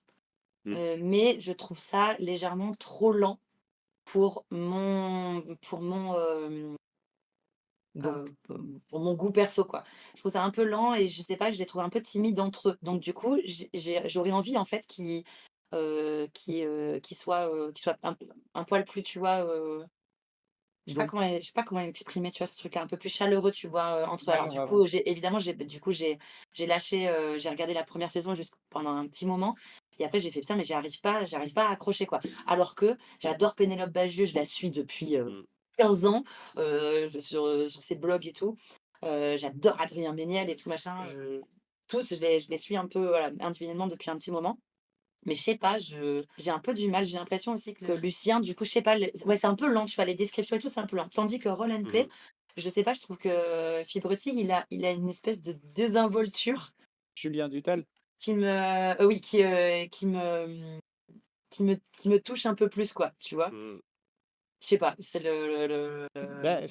Mmh. mais je trouve ça légèrement trop lent pour mon, donc, pour mon goût perso, quoi. Je trouve ça un peu lent et je sais pas, je les trouve un peu timides entre eux. Donc du coup, j'aurais envie, en fait, qu'ils soient un poil plus, tu vois, Donc je sais pas comment exprimer, tu vois, ce truc-là un peu plus chaleureux, tu vois, entre ouais, alors du ouais, ouais. coup, j'ai lâché, j'ai regardé la première saison juste pendant un petit moment et après j'ai fait: «Putain, mais j'arrive pas à accrocher, quoi». Alors que j'adore Pénélope Bagieux, je la suis depuis, Mmh. 15 ans, sur ses blogs et tout. J'adore Adrien Méniel et tout machin, tous je les suis un peu, voilà, individuellement depuis un petit moment. Mais je sais pas, j'ai un peu du mal. J'ai l'impression aussi que Lucien, du coup, je sais pas, ouais, c'est un peu lent, tu vois? Les descriptions et tout, c'est un peu lent. Tandis que Roll and Play, Mmh. je sais pas, je trouve que Fibre Tigre, il a une espèce de désinvolture Julien qui Dutel? qui me oui, qui me touche un peu plus, quoi, tu vois? Mmh. Je sais pas, c'est Bah,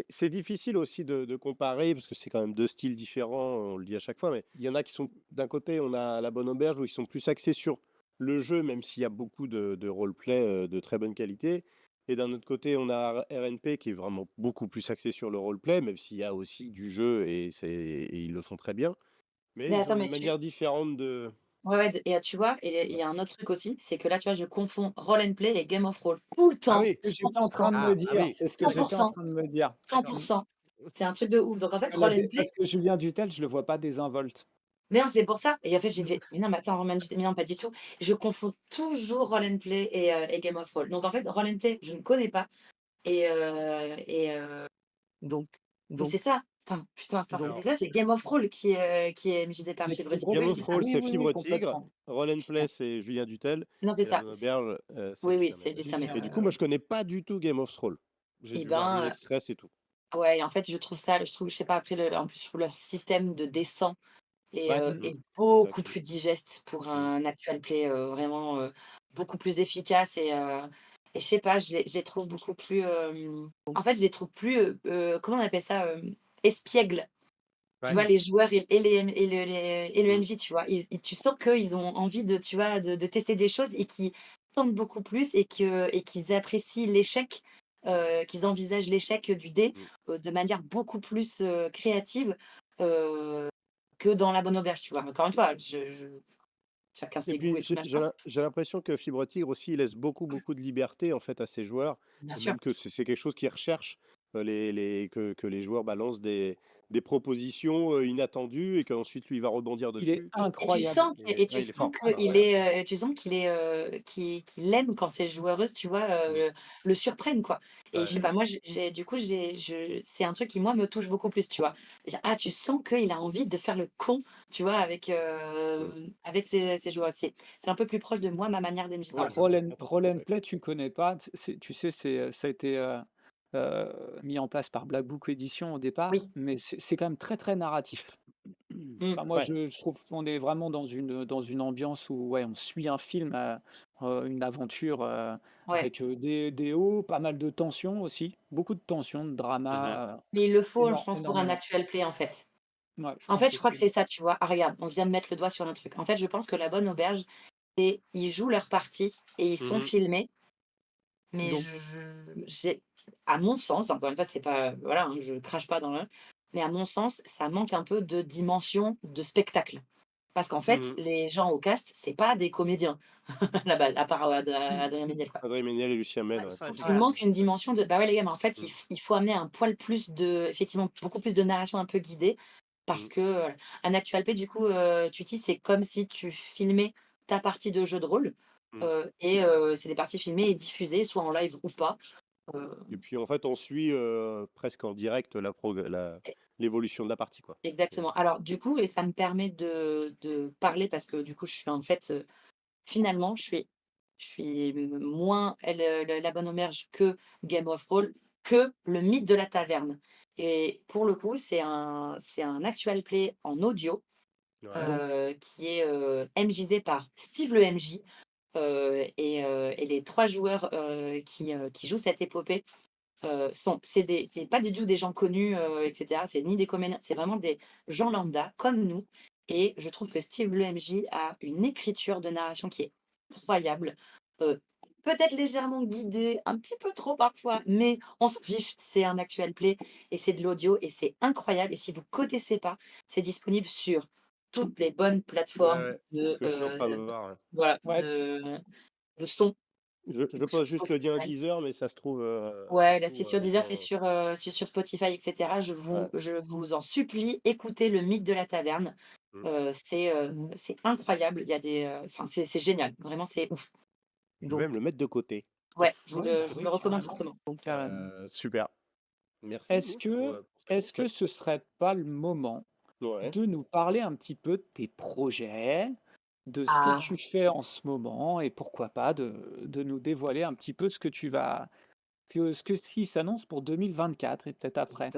c'est difficile aussi de comparer parce que c'est quand même 2 styles différents, on le dit à chaque fois, mais il y en a qui sont d'un côté, on a La Bonne Auberge où ils sont plus axés sur le jeu, même s'il y a beaucoup de roleplay, de très bonne qualité et d'un autre côté, on a RNP qui est vraiment beaucoup plus axé sur le roleplay, même s'il y a aussi du jeu et ils le font très bien, mais mais ils ont attends, une mais tu manière différente de ouais, ouais, et tu vois? Et il ouais. y a un autre truc aussi, c'est que là, tu vois, je confonds Roll and Play et Game of Roll tout le Ah temps, oui! Ce que j'étais en 100%, train de me dire, Oui, c'est ce que OK, j'étais en 100%, train de me dire. d'accord. 100%. C'est un truc de ouf. Donc en fait, Roll and Play. Parce que Julien Dutel, je le vois pas désinvolte. Mais non, c'est pour ça et en fait, j'ai fait: «Mais non, mais attends, Roman du mais non, pas du tout». Je confonds toujours Roll and Play et Game of Roll. Donc en fait, Roll and Play, je ne connais pas et Donc mais donc c'est ça. Putain, c'est donc Alors, ça, c'est Game of Roll qui est maîtrisé par Avec Fibre Fibre Tigre. Game Oui, Tigre. c'est of ça. Roll, Oui, c'est oui, oui, Fibre Tigre, complètement. Roll and Play, Putain. c'est Julien Dutel Non, c'est et La ça. Bonne Auberge, c'est Oui, oui, Lucien c'est Mel. Lucien Lucien Et du Mel. coup, moi, je connais pas du tout Game of Thrones. J'ai Et dû voir 10 ben, extraits, c'est tout. ouais, et en fait, je trouve, je sais pas, après en plus, je trouve leur système de dessin Ouais, Mmh. est c'est vrai beaucoup que plus digeste pour mmh, un actual play, vraiment, beaucoup plus efficace et je sais pas, je les trouve beaucoup plus, en fait, je les trouve plus, comment on appelle ça? Espiègles. Tu ouais, vois? Mmh. Les joueurs et le mmh, MJ, tu vois? Tu sens qu'ils ont envie de, tu vois, de tester des choses et qui tentent beaucoup plus et qu'ils apprécient l'échec, qu'ils envisagent l'échec du dé, mmh. de manière beaucoup plus, créative, heu, que dans La Bonne Auberge, tu vois? Encore une fois, je chacun Et ses goûts puis et tout machin, j'ai l'impression que Fibre Tigre aussi, il laisse beaucoup de liberté, en fait, à ses joueurs bien et sûr. même que c'est quelque chose qu'ils recherchent, que les joueurs balancent des propositions, inattendues et qu'ensuite lui, il va rebondir Il est dessus incroyable. et ouais, il est fort, incroyable. Tu sens qu'il aime quand ses joueuses, tu vois, Mmh, le surprennent, quoi. Et je ouais, sais Mmh. pas, moi, j'ai du coup, c'est un truc qui, moi, me touche beaucoup plus, tu vois? C'est ah, tu sens qu'il a envie de faire le con, tu vois, mmh. avec ses joueuses. C'est un peu plus proche de moi, ma manière d'aimer. Ouais, Voilà. je comprends tout Roll à and fait. Play, tu connais pas, tu sais, ça a été, mis en place par Black Book Edition au départ, Oui. mais c'est quand même très, très narratif. Mmh. Enfin moi Ouais, je trouve qu'on est vraiment dans une ambiance où ouais, on suit un film, une aventure, Ouais. avec, des hauts, pas mal de tensions aussi, beaucoup de tensions, de mmh drama, Mais il le faut, je pense, pour un énormément. actual play, en fait. Ouais, je En fait, pense je crois que aussi. c'est ça, tu vois? Ah, regarde, on vient de mettre le doigt sur un truc. En fait, je pense que La Bonne Auberge, c'est ils jouent leur partie et ils sont mh. filmés, mais Donc j'ai à mon sens, encore une fois, c'est pas voilà, hein, je crache pas dans le mais à mon sens, ça manque un peu de dimension de spectacle. Parce qu'en fait, Mmh. les gens au cast, c'est pas des comédiens là-bas, à part, Adrien Méniel, quoi. Adrien Méniel et Lucien Mel, ouais, ouais, ça, Il voilà. manque une dimension de bah, ouais, les gars, mais en fait, mmh, il faut amener un poil plus de effectivement, beaucoup plus de narration un peu guidée parce mmh, que, un actual play, du coup, tu dis, c'est comme si tu filmais ta partie de jeu de rôle, mmh. c'est des parties filmées et diffusées, soit en live ou pas, heu, Et puis, en fait, on suit, presque en direct e l'évolution de la partie, quoi. C'est exactement. Alors du coup et ça me permet de parler parce que du coup, je suis en fait, finalement, je suis moins La Bonne Auberge que Game of Thrones, que le Mythe de la Taverne et pour le coup, c'est un actual play en audio, ouais. qui est, MJsé par Steve le MJ, et les 3 joueurs, qui jouent cette épopée, c'est pas du tout des gens connus, et cetera. C'est ni des comédiens, c'est vraiment des gens lambda comme nous et je trouve que Steve le MJ a une écriture de narration qui est incroyable, heu, peut-être légèrement guidée, un petit peu trop parfois, mais on s'en fiche, c'est un actual play et c'est de l'audio et c'est incroyable et si vous connaissez pas, c'est disponible sur toutes les bonnes Ouais, plateformes ouais, c'est ce que je suis en train de voir, ouais. voilà, Ouais, de son. Je sur pose juste le lien Spotify. Deezer, mais ça Ouais, se là, c'est trouve sur Deezer, c'est dans. sur Spotify, et cetera. Ouais. Je vous en supplie, écoutez Le Mythe de la Taverne. Mm. C'est incroyable. Il y a enfin, c'est génial. Vraiment, c'est ouf. Je vais Donc, même le mettre de côté. Ouais, Je vous oui, le recommande carrément, fortement. carrément. Super. Merci, Est-ce Mousse, pour, que pour ces est-ce que conseils. ce serait pas le moment Ouais. de nous parler un petit peu de tes projets, de ce que Ah, tu fais en ce moment et pourquoi pas de nous dévoiler un petit peu ce que qui s'annonce pour 2024 et peut-être après?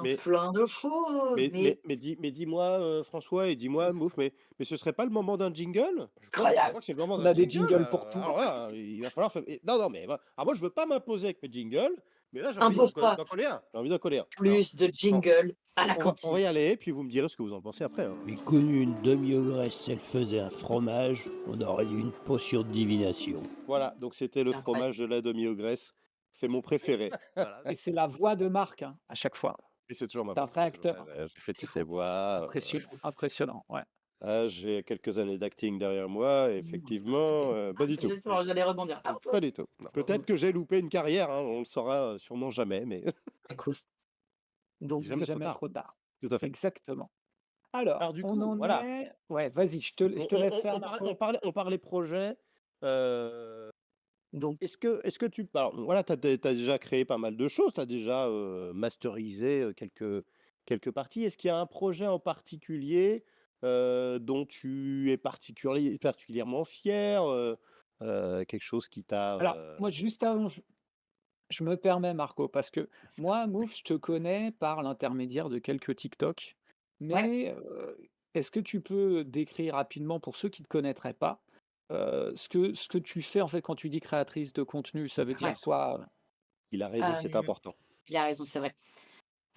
Mais, plein de choses, mais mais dis-moi, François, et dis-moi, c'est Mouf, mais ce serait pas le moment d'un jingle? Je incroyable. crois que c'est le moment On d'un a des jingle. jingles pour tout. Alors là, il va falloir faire. Non, non, mais alors moi, je veux pas m'imposer avec mes jingles, mais là, j'ai envie Impose-toi d'en coller un. J'ai envie d'en coller un. Alors, plus de on, jingle à la on cantine. va y aller, puis vous me direz ce que vous en pensez après, hein. J'ai connu une demi-ogresse, elle faisait un fromage, on aurait eu une potion de divination. Voilà, donc c'était le C'est incroyable. fromage de la demi-ogresse. C'est mon préféré. Voilà. Et c'est la voix de Marc, hein, à chaque fois. Et c'est toujours ma C'est un voix. vrai acteur. J'ai fait C'est toutes les fou. voix. Impressionnant, ouais. J'ai quelques années d'acting derrière moi, et effectivement, pas du tout. Justement, j'allais rebondir. Ah, toi Pas aussi. du tout. Non. Peut-être que j'ai loupé une carrière, hein, on le saura sûrement jamais, mais Écoute, donc, jamais trop Jamais tard. trop tard. Tout à fait. Exactement. Alors, Alors du on coup, en voilà, est ouais, vas-y, je te laisse faire, Marco. on parlait projet. euh, donc, est-ce que tu... Alors, voilà, tu as déjà créé pas mal de choses, tu as déjà masterisé quelques parties. Est-ce qu'il y a un projet en particulier dont tu es particulièrement fier, quelque chose qui t'a... Alors, moi, juste avant, je me permets, Marco, parce que moi, Mouf, je te connais par l'intermédiaire de quelques TikTok, ouais. mais est-ce que tu peux décrire rapidement, pour ceux qui ne te connaîtraient pas, ce que tu fais en fait quand tu dis créatrice de contenu? Ça veut Ouais. dire quoi? Il a raison, c'est Hem, important. il a raison, c'est vrai.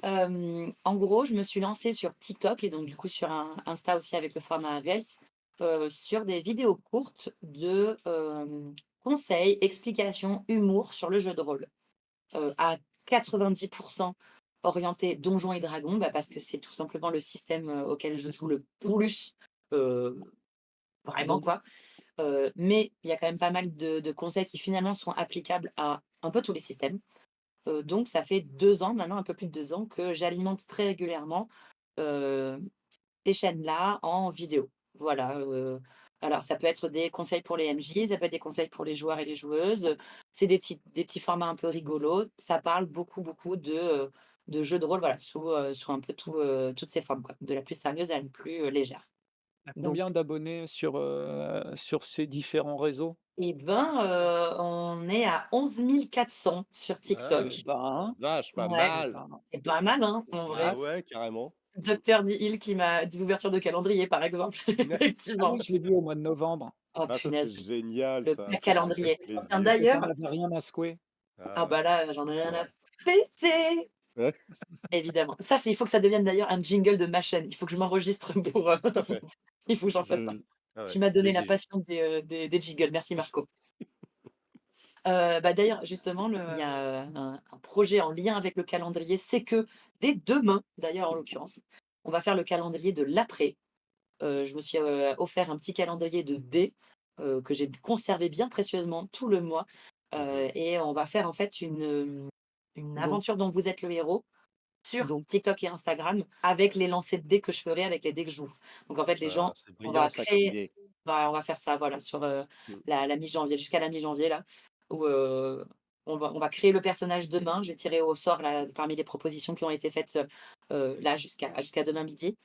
En gros, je me suis lancée sur TikTok et donc du coup sur Insta aussi avec le format Reels, sur des vidéos courtes de, conseils, explications, humour sur le jeu de rôle. À 90 orienté Donjons et Dragons, bah, parce que c'est tout simplement le système, auquel je joue le plus, heu, vraiment donc, quoi. Mais il y a quand même pas mal de conseils qui finalement sont applicables à un peu tous les systèmes. Donc ça fait 2 ans maintenant, un peu plus de 2 ans que j'alimente très régulièrement, heu, ces chaînes-là en vidéo. Voilà, alors ça peut être des conseils pour les MJ, ça peut être des conseils pour les joueurs et les joueuses, c'est des petits formats un peu rigolos. Ça parle beaucoup, beaucoup de jeux de rôle, voilà, sous un peu toutes ces formes quoi, de la plus sérieuse à la plus, légère. Tu donc, combien d'abonnés sur ces différents réseaux? Et ben, on est à 11 400 sur Ah, TikTok. Eh ben, vache, pas Ouais, eh mal. ben, c'est pas mal, hein, en Ah vrai. ouais, carrément. Docteur Dihil qui m'a des ouvertures de calendrier, par exemple, ah effectivement. oui, je l'ai vu au mois de novembre. Oh Ah, ça, c'est punaise, génial, le ça. pire Ça fait calendrier. Tiens plaisir. Et tu d'ailleurs, avais rien à secouer? ah Ah bah ouais. là, j'en ai rien à Ouais. péter! Ouais, Évidemment. Ça, il faut que ça devienne d'ailleurs un jingle de ma chaîne. Il faut que je m'enregistre pour, tout à fait. il faut que j'en fasse un. Ah ouais, Tu m'as je donné la l'exige. passion des jingles. Merci Marco. Bah, d'ailleurs, justement, il y a, un projet en lien avec le calendrier. C'est que dès demain, d'ailleurs, en l'occurrence, on va faire le calendrier de l'après. Je me suis, offert un petit calendrier de dés, que j'ai conservé bien précieusement tout le mois, Mhm. et on va faire en fait une donc, aventure dont vous êtes le héros sur donc, TikTok et Instagram avec les lancers de dés que je ferai avec les dés que j'ouvre. Donc en fait, les Ah, gens c'est on brillant va ça comme créer idée. on va faire ça voilà sur, Mm. la mi-janvier, jusqu'à la mi-janvier là, où, on va créer le personnage demain. Je vais tirer au sort là parmi les propositions qui ont été faites, là jusqu'à demain midi.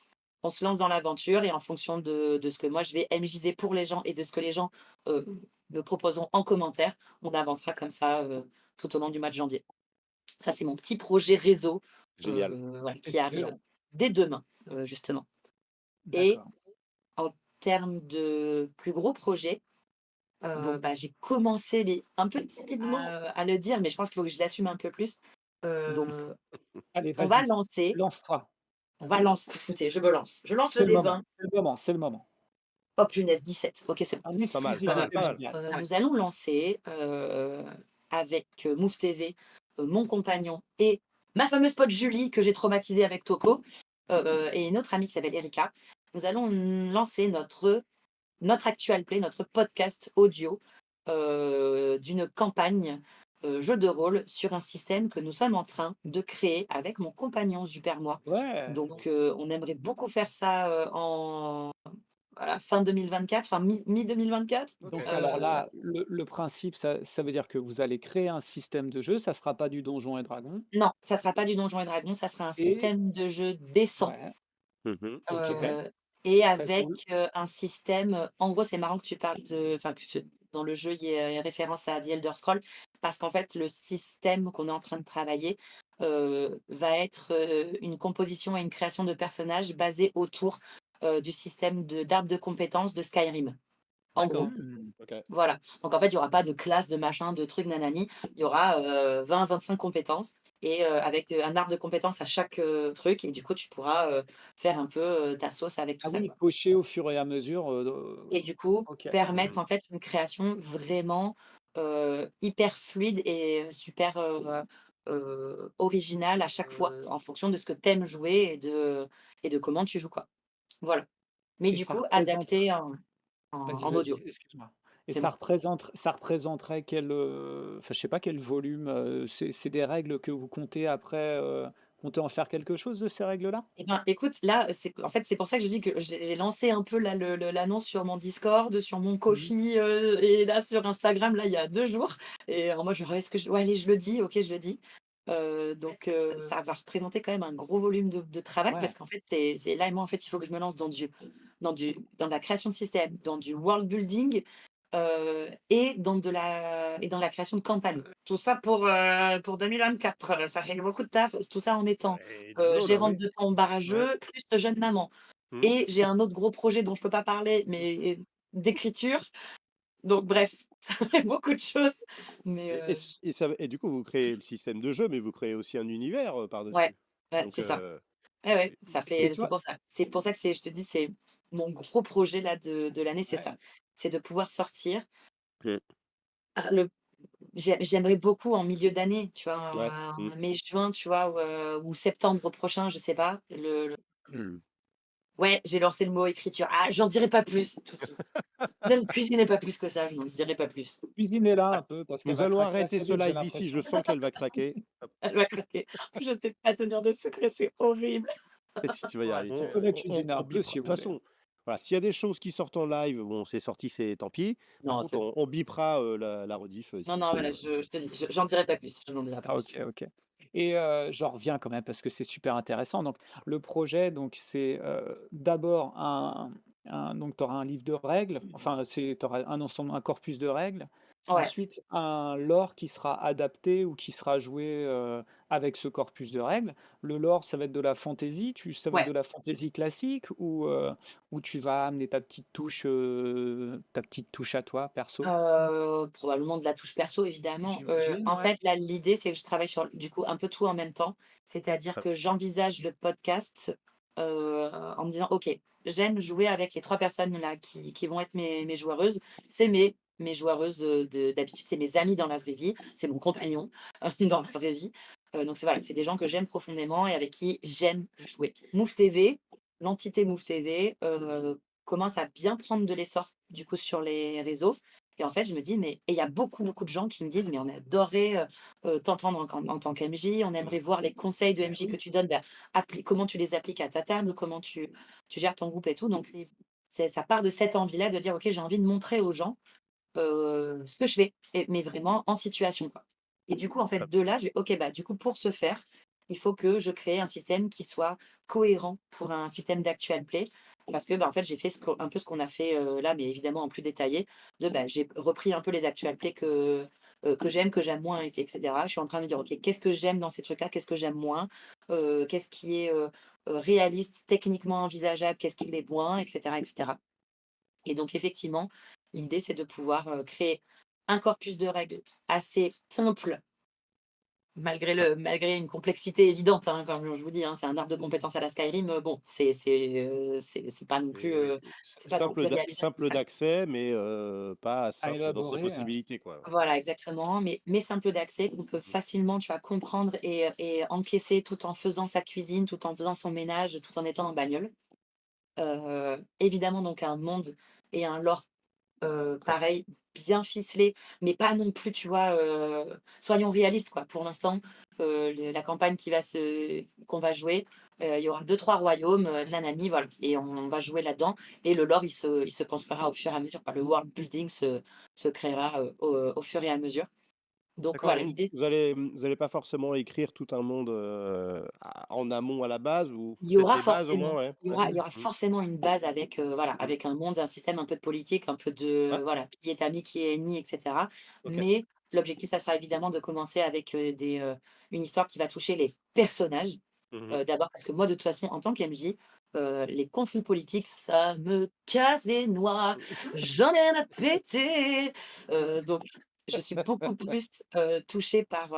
On se lance dans l'aventure et en fonction de ce que moi je vais MJser pour les gens et de ce que les gens, heu, me proposeront en commentaire, on avancera comme ça, tout au long du mois de janvier. Ça, c'est mon petit projet réseau, Génial. voilà, qui arrive Excellent, dès demain, justement. Et d'accord. en termes de plus gros projets, donc, bah, j'ai commencé mais un peu timidement, à le dire, mais je pense qu'il faut que je l'assume un peu plus. donc, Heu, Allez, on va vas-y, lancer lance-toi. écoutez, je me lance. Je lance le C'est le dé moment, 20. c'est le moment, c'est le moment. Oh punaise, 17. OK, c'est bon. Un Pas mal, Pas pas exclusif, mal, mal, pas pas c'est mal. mal. génial. Nous allons lancer, avec, Mousse TV, mon compagnon et ma fameuse pote Julie que j'ai traumatisée avec Toco, et une autre amie qui s'appelle Erika. Nous allons lancer notre Actual Play, notre podcast audio, d'une campagne jeu de rôle sur un système que nous sommes en train de créer avec mon compagnon Supermoi. Ouais. Donc, on aimerait beaucoup faire ça à la fin 2024, enfin mi-2024. Ok. Donc alors là, le principe, ça veut dire que vous allez créer un système de jeu, ça sera pas du Donjons& et Dragons Non, ça sera pas du Donjon et Dragons, ça sera un et système de jeu décent. ouais, Mhm. OK, Et très avec, cool. un système, en gros, c'est marrant que tu parles de enfin, que dans le jeu, il y ait référence à The Elder Scrolls parce qu'en fait, le système qu'on est en train de travailler, va être, une composition et une création de personnages basée autour, du système d'arbre de compétences de Skyrim, en D'accord. gros. Mmh. Ok. Voilà. Donc en fait, il y aura pas de classe, de machin, de trucs nanani. Il y aura, 20-25 compétences et avec, un arbre de compétences à chaque, truc et du coup, tu pourras, faire un peu, ta sauce avec tout Ah ça, oui, quoi. cocher au fur et à mesure, Et du coup, OK. permettre en fait une création vraiment, hyper fluide et super, originale à chaque fois, en fonction de ce que tu aimes jouer et de comment tu joues, quoi. Voilà. Mais Et du ça coup, représente adapté en vas-y, en vas-y, audio. excuse-moi. Et C'est bon. ça représenterait quel, enfin, je sais pas quel volume, c'est des règles que vous comptez après, comptez en faire quelque chose de ces règles-là? Eh ben, écoute, là, c'est pour ça que je dis que j'ai lancé un peu là l'annonce sur mon Discord, sur mon Mmh. Ko-fi, et là sur Instagram, là, il y a 2 jours et en mode genre: «Est-ce que je ouais allez, je le dis, OK, je le dis». Donc ça va représenter quand même un gros volume de travail Ouais. parce qu'en fait, c'est là et moi, en fait, il faut que je me lance dans de la création de système, dans du world building, et dans la création de campagne. Tout ça pour 2024, ça fait beaucoup de taf, tout ça en étant Du boulot, là, gérante oui. de temps Ouais. barrageux, plus jeune maman. Mhm. Et j'ai un autre gros projet dont je peux pas parler, mais d'écriture. Donc bref, ça fait beaucoup de choses. Mais Et du coup, vous créez le système de jeu, mais vous créez aussi un univers ouais, par-dessus. ouais, Donc, c'est ça. Ouais, ouais, ça C'est fait c'est toi pour ça. C'est pour ça que je te dis, c'est mon gros projet là de l'année, c'est ouais. ça. C'est de pouvoir sortir. mm, Le j'aimerais beaucoup en milieu d'année, tu vois? ouais. En mai-juin, tu vois? Ou septembre prochain, je sais pas. Mm. Ouais, j'ai lancé le mot écriture. Ah, j'en dirai pas plus, Touti. Ne me cuisinez pas plus que ça, je n'en dirai pas plus. Cuisinez-la un Voilà, peu parce qu'elle Nous va allons craquer arrêter assez ce vite, j'ai live ici. Je l'impression. sens qu'elle va craquer. Hop. elle va craquer. Je sais pas tenir des secrets, c'est horrible. Et si tu vas y Un arriver, petit tiens, peu la cuisiner on un peu bipera. si De toute vous voulez. façon, voilà, s'il y a des choses qui sortent en live, bon, c'est sorti, c'est tant pis. Par Non, contre, c'est bon. on bipera la rediff Non, s'il non, faut. voilà, je te dis, j'en dirai pas plus, je n'en dirai pas Ah OK, plus. OK. Et j'en reviens quand même parce que c'est super intéressant. Donc le projet, donc c'est, d'abord donc tu auras un livre de règles, enfin tu auras un ensemble, un corpus de règles. Ouais, Ensuite, un lore qui sera adapté ou qui sera joué, avec ce corpus de règles. Le lore, ça va être de la fantasy, ça va être ouais. de la fantasy classique ou tu vas amener ta petite touche à toi perso? Probablement de la touche perso évidemment. J'imagine, En ouais. fait, là, l'idée, c'est que je travaille sur, du coup, un peu tout en même temps. C'est-à-dire Très- que j'envisage le podcast, en me disant: «OK, j'aime jouer avec les 3 personnes là qui vont être mes joueuses. C'est mes joueuses, de d'habitude, c'est mes amis dans la vraie vie, c'est mon compagnon, dans la vraie vie». Donc c'est voilà, c'est des gens que j'aime profondément et avec qui j'aime jouer. Move TV, l'entité Move TV, commence à bien prendre de l'essor, du coup, sur les réseaux et en fait, je me dis: «Mais» et il y a beaucoup, beaucoup de gens qui me disent: «Mais on adorerait, t'entendre en tant qu'MJ, on aimerait voir les conseils de Beh MJ que oui. tu donnes, bah, comment tu les appliques à ta table, comment tu gères ton groupe et tout». Donc ça part de cette envie-là de dire: «OK, j'ai envie de montrer aux gens, ce que je fais mais vraiment en situation, quoi». Et du coup, en fait, très- de là, j'ai OK, bah, du coup, pour ce faire, il faut que je crée un système qui soit cohérent pour un système d'actual play. Parce que, bah, en fait, j'ai fait un peu ce qu'on a fait, là, mais évidemment en plus détaillé, bah, j'ai repris un peu les actual play que j'aime, que j'aime moins et cetera. Je suis en train de me dire: «OK, qu'est-ce que j'aime dans ces trucs-là? Qu'est-ce que j'aime moins? Qu'est-ce qui est, réaliste, techniquement envisageable? Qu'est-ce qui l'est moins?» et cetera et cetera. Et donc effectivement, l'idée, c'est de pouvoir, créer un corpus de règles assez simple, malgré une complexité évidente, hein, comme je vous dis, hein, c'est un arbre de compétences à la Skyrim, bon, c'est pas non plus, c'est pas non plus réalisable tout simple seul. d'accès, mais pas À simple dans ses élaborer, possibilités, quoi. Voilà, exactement, mais simple d'accès, qu'on peut facilement, tu vois, comprendre et encaisser tout en faisant sa cuisine, tout en faisant son ménage, tout en étant en bagnole. Évidemment donc un monde et un lore pareil, bien ficelé, mais pas non plus, tu vois, soyons réalistes, quoi. Pour l'instant, la campagne qu'on va jouer, il y aura deux trois royaumes, nanani, voilà, et on va jouer là-dedans et le lore, il se construira au fur et à mesure, quoi. Le world building se créera, au fur et à mesure. Donc D'accord, voilà, donc l'idée vous allez pas forcément écrire tout un monde, en amont à la base ou il y peut-être aura les bases au forcément moins, ouais? il y Ouais. aura il y aura Mmh. forcément une base avec, voilà, Mmh. avec un monde, un système, un peu de politique, un peu de Ouais, voilà, qui est ami, qui est ennemi et cetera. OK. Mais l'objectif, ça sera évidemment de commencer avec, une histoire qui va toucher les personnages. Mmh mh. D'abord parce que moi, de toute façon, en tant qu'MJ, les conflits politiques, ça me casse les noix, j'en ai rien à péter! Donc je suis beaucoup plus, touchée par,